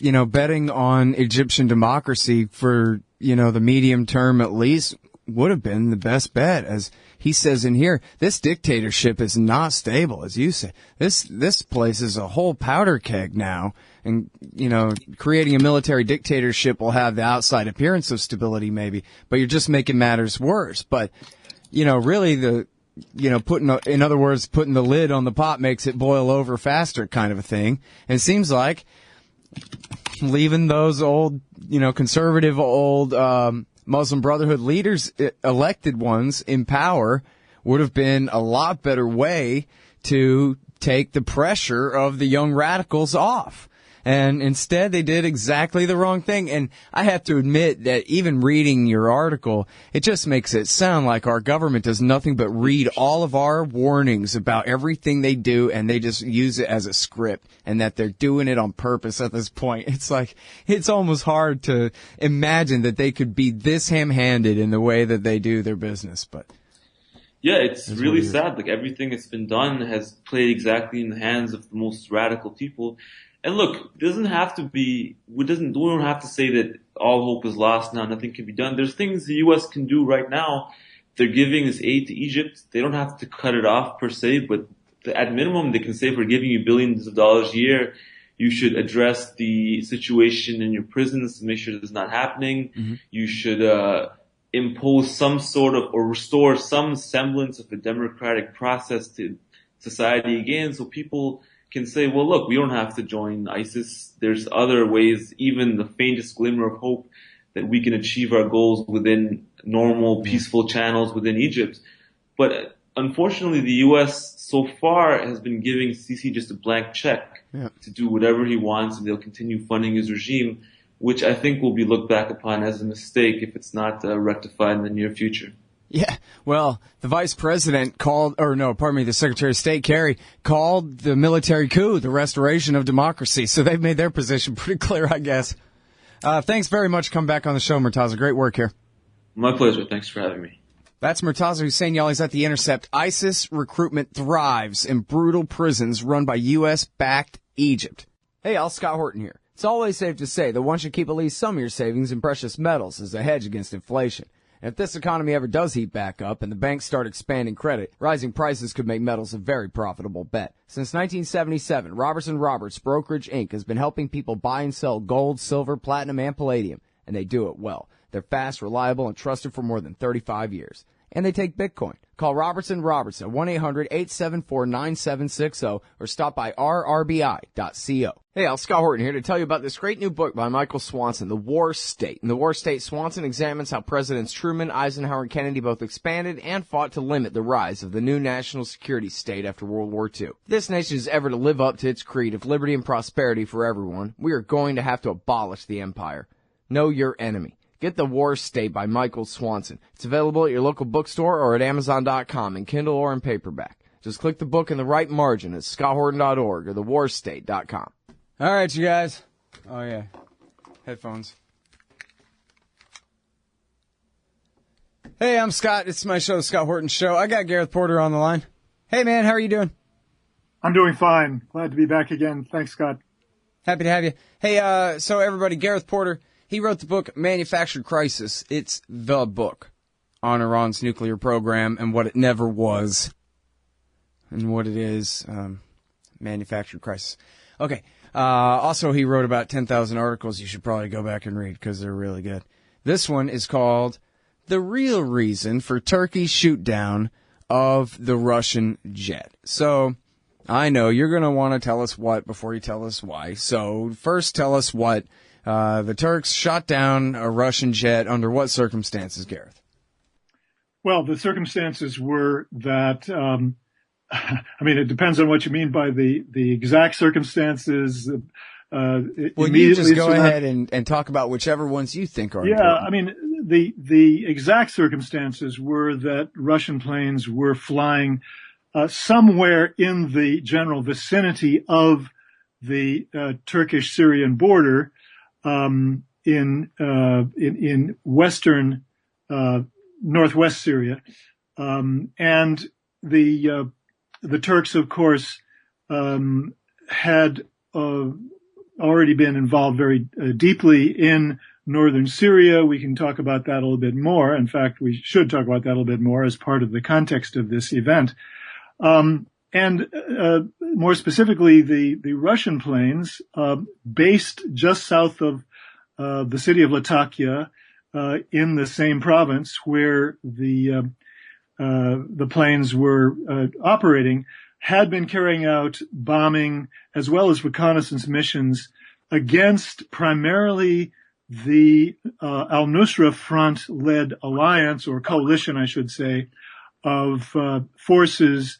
betting on Egyptian democracy for, the medium term at least would have been the best bet. As he says in here, this dictatorship is not stable, as you say. This place is a whole powder keg now. And, creating a military dictatorship will have the outside appearance of stability maybe, but you're just making matters worse. But, really in other words, putting the lid on the pot makes it boil over faster kind of a thing. And it seems like leaving those old, conservative old Muslim Brotherhood leaders, elected ones, in power would have been a lot better way to take the pressure of the young radicals off. And instead, they did exactly the wrong thing. And I have to admit that even reading your article, it just makes it sound like our government does nothing but read all of our warnings about everything they do, and they just use it as a script, and that they're doing it on purpose at this point. It's like, it's almost hard to imagine that they could be this ham-handed in the way that they do their business. But yeah, it's really sad. Like, everything that's been done has played exactly in the hands of the most radical people. And look, it doesn't have to be, we don't have to say that all hope is lost now, nothing can be done. There's things the U.S. can do right now. They're giving this aid to Egypt. They don't have to cut it off per se, but at minimum, they can say, we're giving you billions of dollars a year. You should address the situation in your prisons to make sure this is not happening. Mm-hmm. You should impose some sort of, or restore some semblance of a democratic process to society again, so people can say, well, look, we don't have to join ISIS. There's other ways, even the faintest glimmer of hope, that we can achieve our goals within normal, peaceful channels within Egypt. But unfortunately, the U.S. so far has been giving Sisi just a blank check to do whatever he wants, and they'll continue funding his regime, which I think will be looked back upon as a mistake if it's not rectified in the near future. Yeah, well, the vice president the Secretary of State, Kerry, called the military coup the restoration of democracy. So they've made their position pretty clear, I guess. Thanks very much for coming back on the show, Murtaza. Great work here. My pleasure. Thanks for having me. That's Murtaza Hussein Yali's at The Intercept. ISIS recruitment thrives in brutal prisons run by U.S.-backed Egypt. Hey, y'all, Scott Horton here. It's always safe to say that one should keep at least some of your savings in precious metals as a hedge against inflation. And if this economy ever does heat back up and the banks start expanding credit, rising prices could make metals a very profitable bet. Since 1977, Robertson Roberts Brokerage Inc. has been helping people buy and sell gold, silver, platinum, and palladium, and they do it well. They're fast, reliable, and trusted for more than 35 years. And they take Bitcoin. Call Robertson Roberts at 1-800-874-9760 or stop by rrbi.co. Hey, Scott Horton here to tell you about this great new book by Michael Swanson, The War State. In The War State, Swanson examines how Presidents Truman, Eisenhower, and Kennedy both expanded and fought to limit the rise of the new national security state after World War II. If this nation is ever to live up to its creed of liberty and prosperity for everyone, we are going to have to abolish the empire. Know your enemy. Get The War State by Michael Swanson. It's available at your local bookstore or at Amazon.com in Kindle or in paperback. Just click the book in the right margin at scotthorton.org or thewarstate.com. All right, you guys. Oh, yeah. Headphones. Hey, I'm Scott. It's my show, The Scott Horton Show. I got Gareth Porter on the line. Hey, man, how are you doing? I'm doing fine. Glad to be back again. Thanks, Scott. Happy to have you. Hey, so everybody, Gareth Porter, he wrote the book Manufactured Crisis. It's the book on Iran's nuclear program and what it never was and what it is. Manufactured Crisis. Okay. Also, he wrote about 10,000 articles you should probably go back and read because they're really good. This one is called The Real Reason for Turkey's Shoot-Down of the Russian Jet. So, I know you're going to want to tell us what before you tell us why. So, first tell us what. The Turks shot down a Russian jet under what circumstances, Gareth? Well, the circumstances were that, it depends on what you mean by the exact circumstances. Well, you just go ahead and talk about whichever ones you think are important. The exact circumstances were that Russian planes were flying somewhere in the general vicinity of the Turkish-Syrian border, in western, northwest Syria. And the Turks, of course, had, already been involved very deeply in northern Syria. We can talk about that a little bit more. In fact, we should talk about that a little bit more as part of the context of this event. More specifically, the Russian planes, based just south of the city of Latakia, in the same province where the the planes were operating, had been carrying out bombing as well as reconnaissance missions against primarily the al-Nusra Front-led alliance, or coalition, I should say, of forces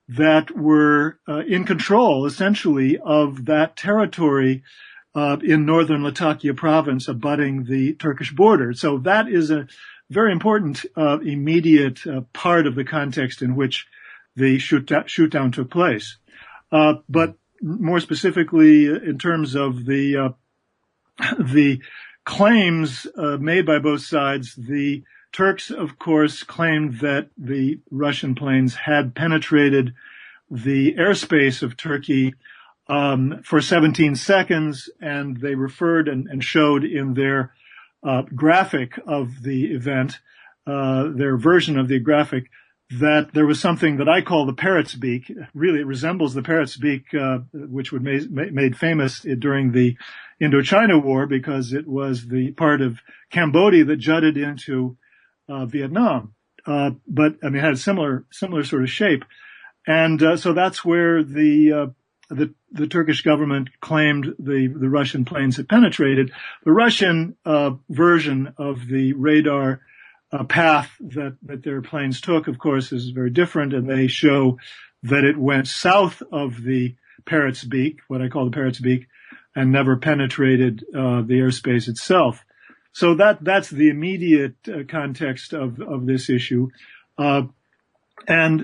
that were in control, essentially, of that territory in northern Latakia province abutting the Turkish border. So that is a very important immediate part of the context in which the shoot-down took place. But more specifically, in terms of the claims made by both sides, the Turks, of course, claimed that the Russian planes had penetrated the airspace of Turkey for 17 seconds, and they referred and showed in their graphic of the event, their version of the graphic, that there was something that I call the parrot's beak. Really, it resembles the parrot's beak, which was made famous during the Indochina War, because it was the part of Cambodia that jutted into Vietnam. But I mean, it had a similar sort of shape. And so that's where the Turkish government claimed the Russian planes had penetrated. The Russian version of the radar path that their planes took, of course, is very different, and they show that it went south of the parrot's beak, what I call the parrot's beak, and never penetrated the airspace itself. So that's the immediate context of this issue. And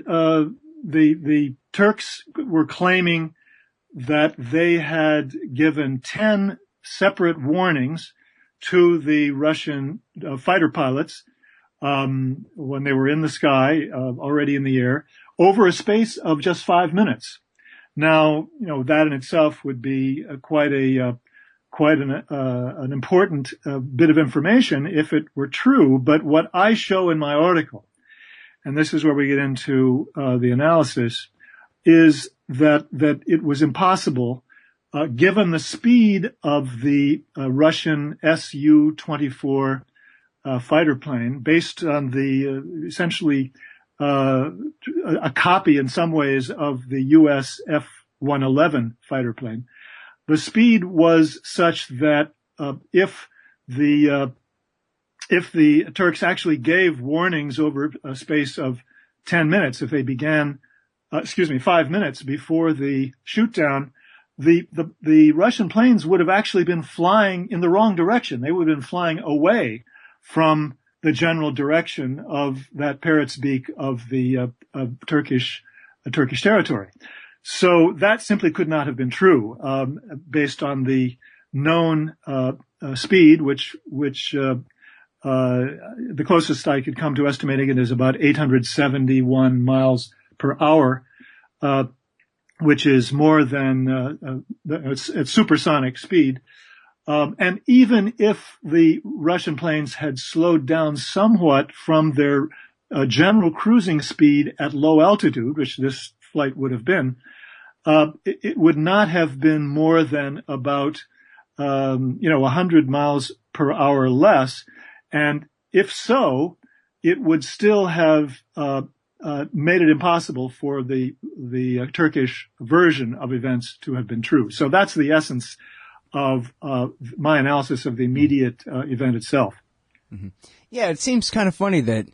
the Turks were claiming that they had given 10 separate warnings to the Russian fighter pilots when they were in the sky, already in the air, over a space of just 5 minutes. Now, that in itself would be quite an important bit of information if it were true. But what I show in my article, and this is where we get into the analysis, is that it was impossible, given the speed of the Russian Su-24 fighter plane, based on the essentially a copy in some ways of the U.S. F-111 fighter plane. The speed was such that if the Turks actually gave warnings over a space of 10 minutes, if they began 5 minutes before the shoot-down, the Russian planes would have actually been flying in the wrong direction. They would have been flying away from the general direction of that parrot's beak of the Turkish territory. So that simply could not have been true, based on the known speed, which the closest I could come to estimating it is about 871 miles per hour, which is more than it's supersonic speed. And even if the Russian planes had slowed down somewhat from their general cruising speed at low altitude, which this flight would have been, it would not have been more than about 100 miles per hour less. And if so, it would still have made it impossible for the Turkish version of events to have been true. So that's the essence of my analysis of the immediate event itself. Mm-hmm. Yeah, it seems kind of funny that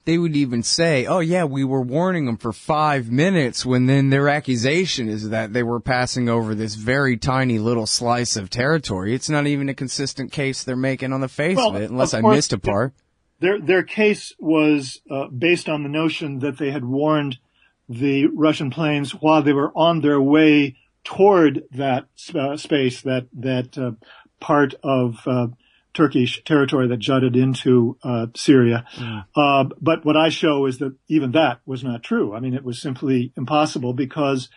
they would even say, oh, yeah, we were warning them for 5 minutes, when then their accusation is that they were passing over this very tiny little slice of territory. It's not even a consistent case they're making on the face of it, unless I missed a part. Their case was based on the notion that they had warned the Russian planes while they were on their way toward that space, that part of Turkish territory that jutted into Syria. Mm. But what I show is that even that was not true. I mean, it was simply impossible, because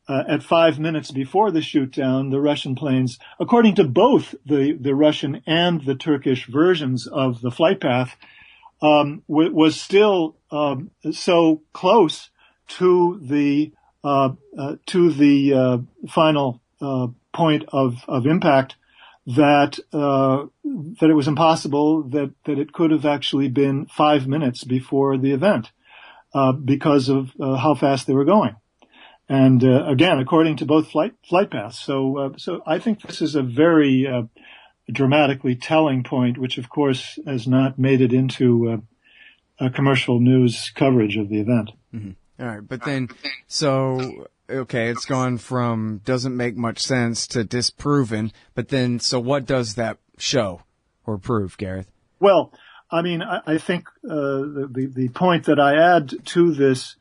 at 5 minutes before the shoot-down, the Russian planes, according to both the Russian and the Turkish versions of the flight path, was still so close to the final point of impact that it was impossible that it could have actually been 5 minutes before the event. because of how fast they were going. And again, according to both flight paths. So I think this is a very dramatically telling point, which of course has not made it into commercial news coverage of the event. Mm-hmm. All right, but then, so, okay, it's gone from doesn't make much sense to disproven, but then, so what does that show or prove, Gareth? Well, I mean, I think the point that I add to this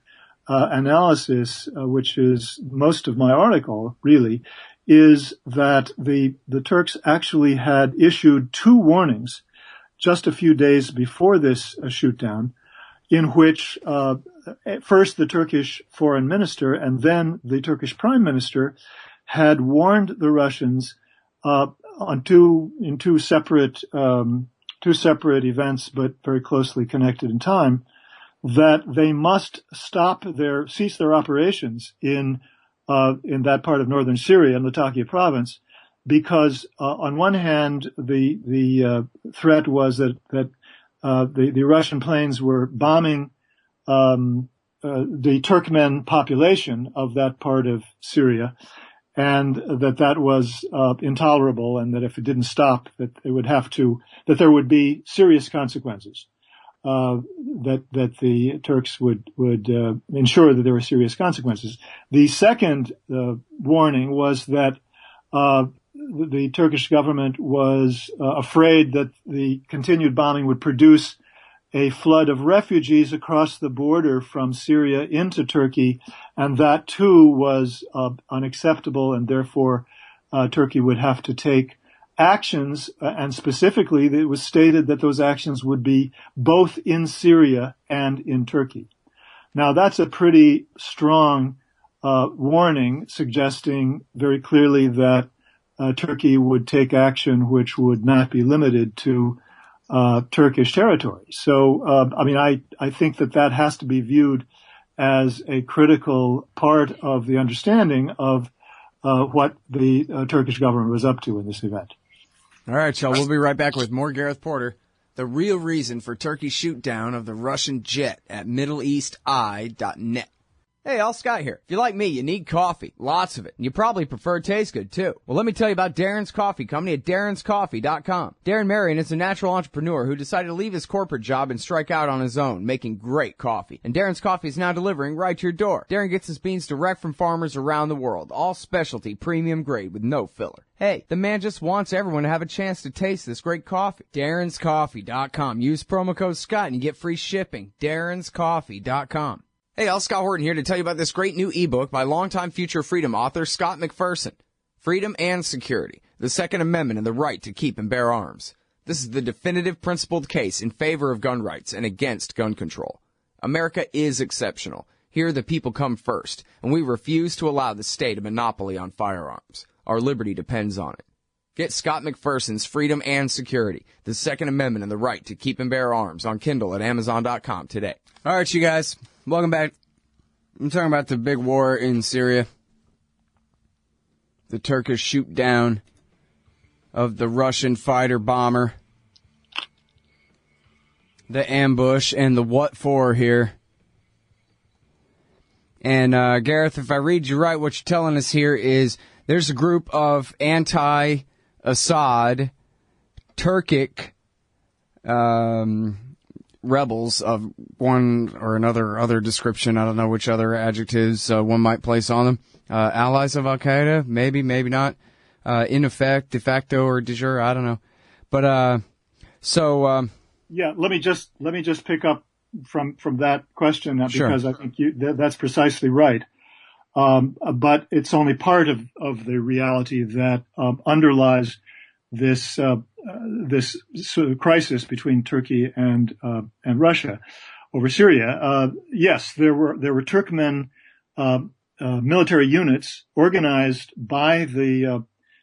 analysis, which is most of my article, really, is that the Turks actually had issued 2 warnings just a few days before this shootdown, in which first the Turkish foreign minister and then the Turkish prime minister had warned the Russians in two separate events, but very closely connected in time, that they must cease their operations in that part of northern Syria, in Latakia province, because on one hand the threat was that the Russian planes were bombing the Turkmen population of that part of Syria, and that was intolerable, and that if it didn't stop, that there would be serious consequences. That the Turks would ensure that there were serious consequences. The second warning was that the Turkish government was afraid that the continued bombing would produce a flood of refugees across the border from Syria into Turkey, and that too was unacceptable, and therefore Turkey would have to take actions, and specifically it was stated that those actions would be both in Syria and in Turkey. Now that's a pretty strong warning, suggesting very clearly that Turkey would take action which would not be limited to Turkish territory. So, I think that has to be viewed as a critical part of the understanding of what the Turkish government was up to in this event. All right, y'all. We'll be right back with more Gareth Porter. The real reason for Turkey's shoot down of the Russian jet at MiddleEastEye.net. Hey, all Scott here. If you're like me, you need coffee. Lots of it. And you probably prefer it tastes good, too. Well, let me tell you about Darren's Coffee Company at darrenscoffee.com. Darren Marion is a natural entrepreneur who decided to leave his corporate job and strike out on his own, making great coffee. And Darren's Coffee is now delivering right to your door. Darren gets his beans direct from farmers around the world. All specialty, premium grade with no filler. Hey, the man just wants everyone to have a chance to taste this great coffee. darrenscoffee.com. Use promo code Scott and you get free shipping. darrenscoffee.com. Hey, all, Scott Horton here to tell you about this great new ebook by longtime Future Freedom author Scott McPherson. Freedom and Security, the Second Amendment and the Right to Keep and Bear Arms. This is the definitive principled case in favor of gun rights and against gun control. America is exceptional. Here the people come first, and we refuse to allow the state a monopoly on firearms. Our liberty depends on it. Get Scott McPherson's Freedom and Security, the Second Amendment and the Right to Keep and Bear Arms on Kindle at Amazon.com today. All right, you guys. Welcome back. I'm talking about the big war in Syria. The Turkish shoot down of the Russian fighter bomber. The ambush and the what for here. And Gareth, if I read you right, what you're telling us here is there's a group of anti-Assad Turkic rebels of one or another other description. I don't know which other adjectives one might place on them. Allies of Al-Qaeda, maybe, maybe not. In effect, de facto, or de jure, I don't know. But yeah, let me just pick up from that question because sure. I think that's precisely right. But it's only part of the reality that underlies this sort of crisis between Turkey and Russia over Syria. Yes, there were Turkmen military units organized by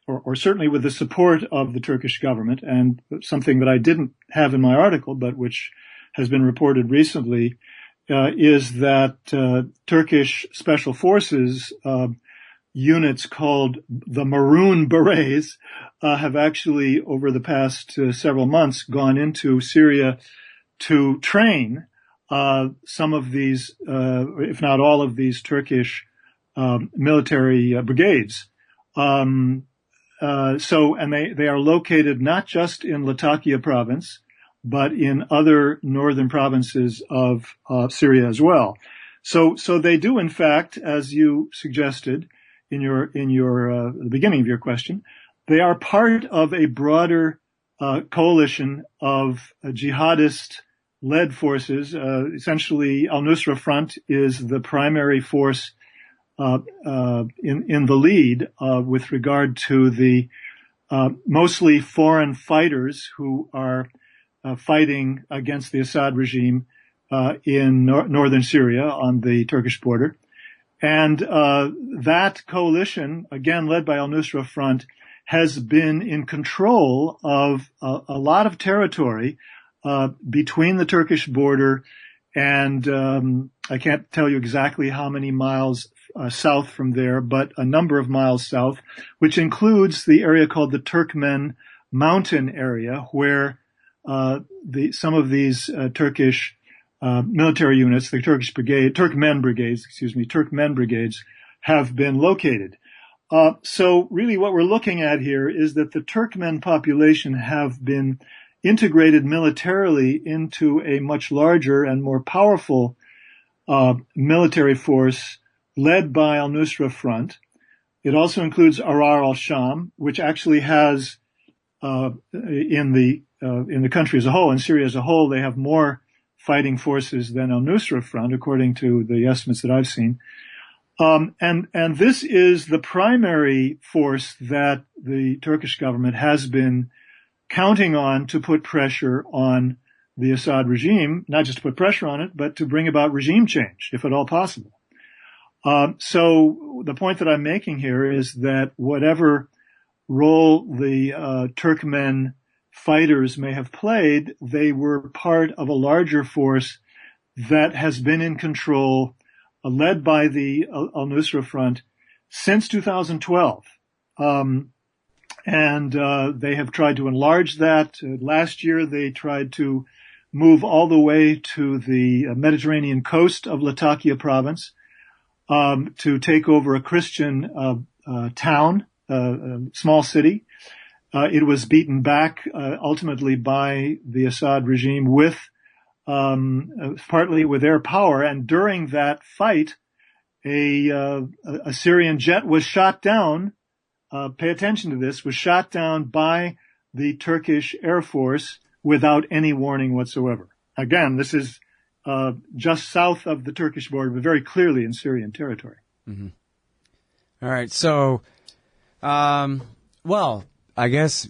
or certainly with the support of the Turkish government, and something that I didn't have in my article, but which has been reported recently, is that Turkish special forces units called the Maroon Berets have actually, over the past several months, gone into Syria to train some of these, if not all of these Turkish military brigades. And they are located not just in Latakia province, but in other northern provinces of Syria as well. So they do, in fact, as you suggested in the beginning of your question, they are part of a broader coalition of jihadist-led forces. Essentially, Al-Nusra Front is the primary force in the lead with regard to the mostly foreign fighters who are fighting against the Assad regime in northern Syria on the Turkish border. And that coalition, again led by Al-Nusra Front, has been in control of a lot of territory between the Turkish border and I can't tell you exactly how many miles south from there, but a number of miles south, which includes the area called the Turkmen Mountain area, where some of these Turkish military units, the Turkmen brigades, have been located. So really what we're looking at here is that the Turkmen population have been integrated militarily into a much larger and more powerful military force led by Al-Nusra Front. It also includes Arar al-Sham, which actually has in the country as a whole, in Syria as a whole, they have more fighting forces than Al-Nusra Front, according to the estimates that I've seen. And this is the primary force that the Turkish government has been counting on to put pressure on the Assad regime, not just to put pressure on it, but to bring about regime change, if at all possible. So the point that I'm making here is that whatever role the Turkmen fighters may have played, they were part of a larger force that has been in control, led by the Al-Nusra Front since 2012. They have tried to enlarge that. Last year, they tried to move all the way to the Mediterranean coast of Latakia province to take over a Christian town, small city. It was beaten back ultimately by the Assad regime with partly with their power. And during that fight, a Syrian jet was shot down. Pay attention to this, was shot down by the Turkish Air Force without any warning whatsoever. Again, this is just south of the Turkish border, but very clearly in Syrian territory. Mm-hmm. All right. So, well, I guess,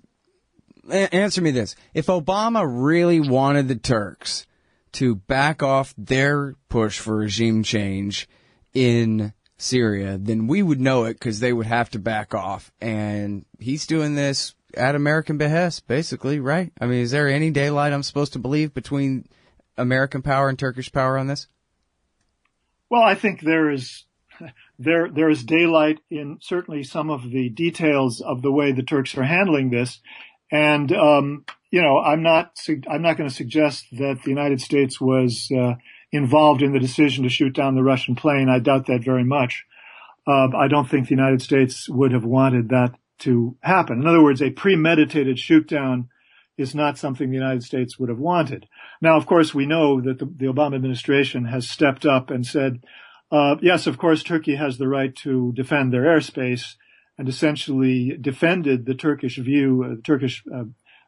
answer me this. If Obama really wanted the Turks to back off their push for regime change in Syria, then we would know it because they would have to back off. And he's doing this at American behest, basically, right? I mean, is there any daylight I'm supposed to believe between American power and Turkish power on this? Well, I think there is daylight in certainly some of the details of the way the Turks are handling this. And, I'm not going to suggest that the United States was involved in the decision to shoot down the Russian plane. I doubt that very much. I don't think the United States would have wanted that to happen. In other words, a premeditated shoot down is not something the United States would have wanted. Now, of course, we know that the Obama administration has stepped up and said, yes, of course, Turkey has the right to defend their airspace, and essentially defended the Turkish view, the Turkish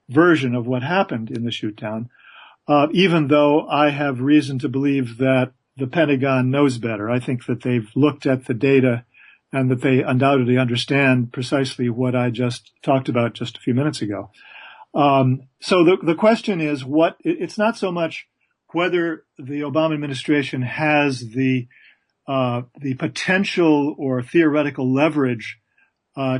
version of what happened in the shoot down. Even though I have reason to believe that the Pentagon knows better. I think that they've looked at the data and that they undoubtedly understand precisely what I just talked about just a few minutes ago. So the question is it's not so much whether the Obama administration has the potential or theoretical leverage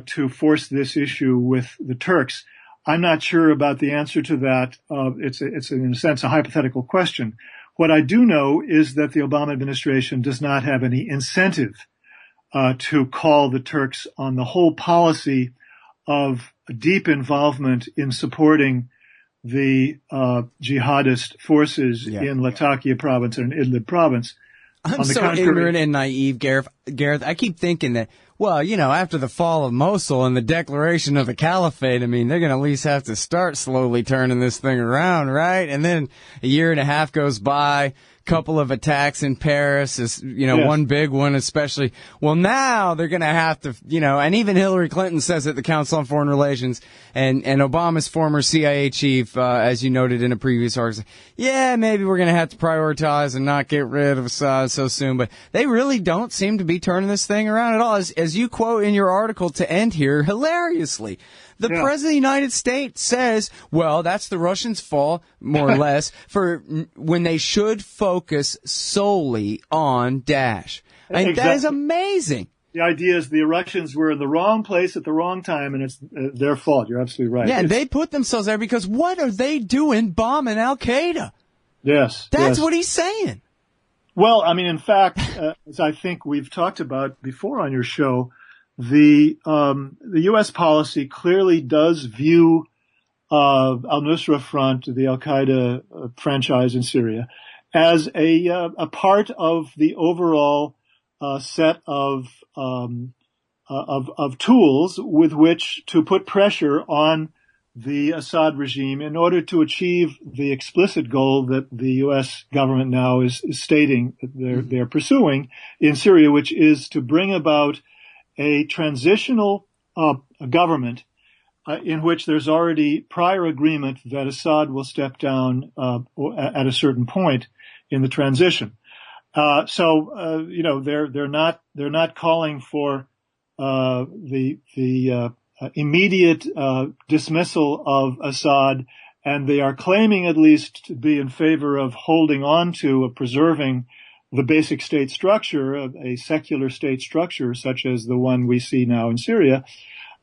to force this issue with the Turks. I'm not sure about the answer to that. It's in a sense a hypothetical question. What I do know is that the Obama administration does not have any incentive to call the Turks on the whole policy of deep involvement in supporting the jihadist forces in Latakia province and Idlib province. I'm so ignorant and naive, Gareth. I keep thinking that, well, after the fall of Mosul and the declaration of the caliphate, I mean, they're going to at least have to start slowly turning this thing around, right? And then a year and a half goes by, couple of attacks in Paris, one big one especially. Well, now they're going to have to, and even Hillary Clinton says at the Council on Foreign Relations, and Obama's former CIA chief, as you noted in a previous article, maybe we're going to have to prioritize and not get rid of Assad so soon. But they really don't seem to be turning this thing around at all. As you quote in your article to end here, hilariously, the President of the United States says, well, that's the Russians' fault, more or less, for when they should focus solely on Daesh. That is amazing. The idea is the Russians were in the wrong place at the wrong time, and it's their fault. You're absolutely right. Yeah, and they put themselves there because what are they doing bombing Al-Qaeda? Yes. That's what he's saying. Well, I mean, in fact, as I think we've talked about before on your show, the U.S. policy clearly does view al-Nusra Front, the Al-Qaeda franchise in Syria, as a part of the overall set of tools with which to put pressure on the Assad regime in order to achieve the explicit goal that the U.S. government now is stating that they're pursuing in Syria, which is to bring about a transitional government in which there's already prior agreement that Assad will step down at a certain point in the transition. They're not calling for the immediate dismissal of Assad, and they are claiming at least to be in favor of holding on to preserving the basic state structure, a secular state structure such as the one we see now in Syria,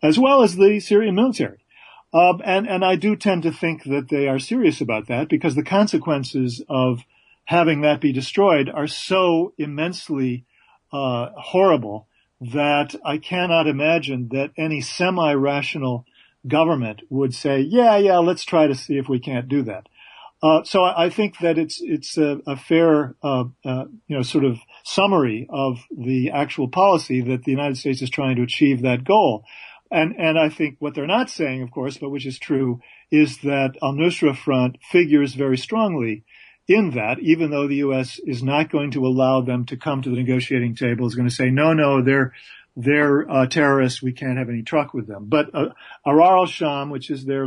as well as the Syrian military. And I do tend to think that they are serious about that because the consequences of having that be destroyed are so immensely horrible that I cannot imagine that any semi-rational government would say, let's try to see if we can't do that. So I think that it's a fair, sort of summary of the actual policy that the United States is trying to achieve that goal. And I think what they're not saying, of course, but which is true, is that al-Nusra Front figures very strongly in that, even though the U.S. is not going to allow them to come to the negotiating table, is going to say, no, they're terrorists. We can't have any truck with them. But Ahrar al-Sham, which is their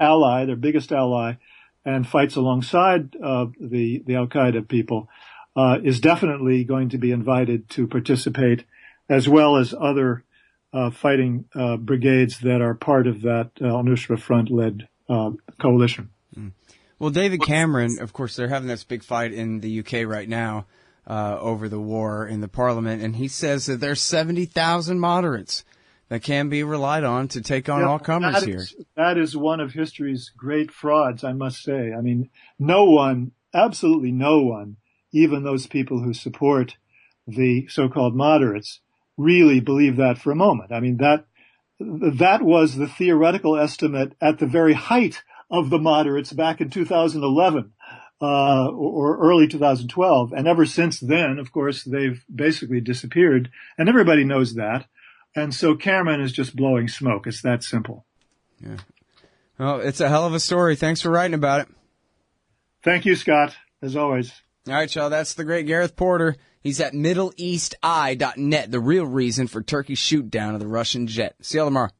ally, their biggest ally, and fights alongside the Al-Qaeda people, is definitely going to be invited to participate, as well as other fighting brigades that are part of that al-Nusra Front-led coalition. Well, David Cameron, of course, they're having this big fight in the UK right now over the war in the parliament, and he says that there's 70,000 moderates that can be relied on to take on all comers here. That is one of history's great frauds, I must say. I mean, no one, absolutely no one, even those people who support the so-called moderates, really believe that for a moment. I mean, that was the theoretical estimate at the very height of the moderates back in 2011 or early 2012. And ever since then, of course, they've basically disappeared. And everybody knows that. And so Cameron is just blowing smoke. It's that simple. Yeah. Well, it's a hell of a story. Thanks for writing about it. Thank you, Scott, as always. All right, y'all. That's the great Gareth Porter. He's at MiddleEastEye.net, the real reason for Turkey's shoot down of the Russian jet. See y'all tomorrow.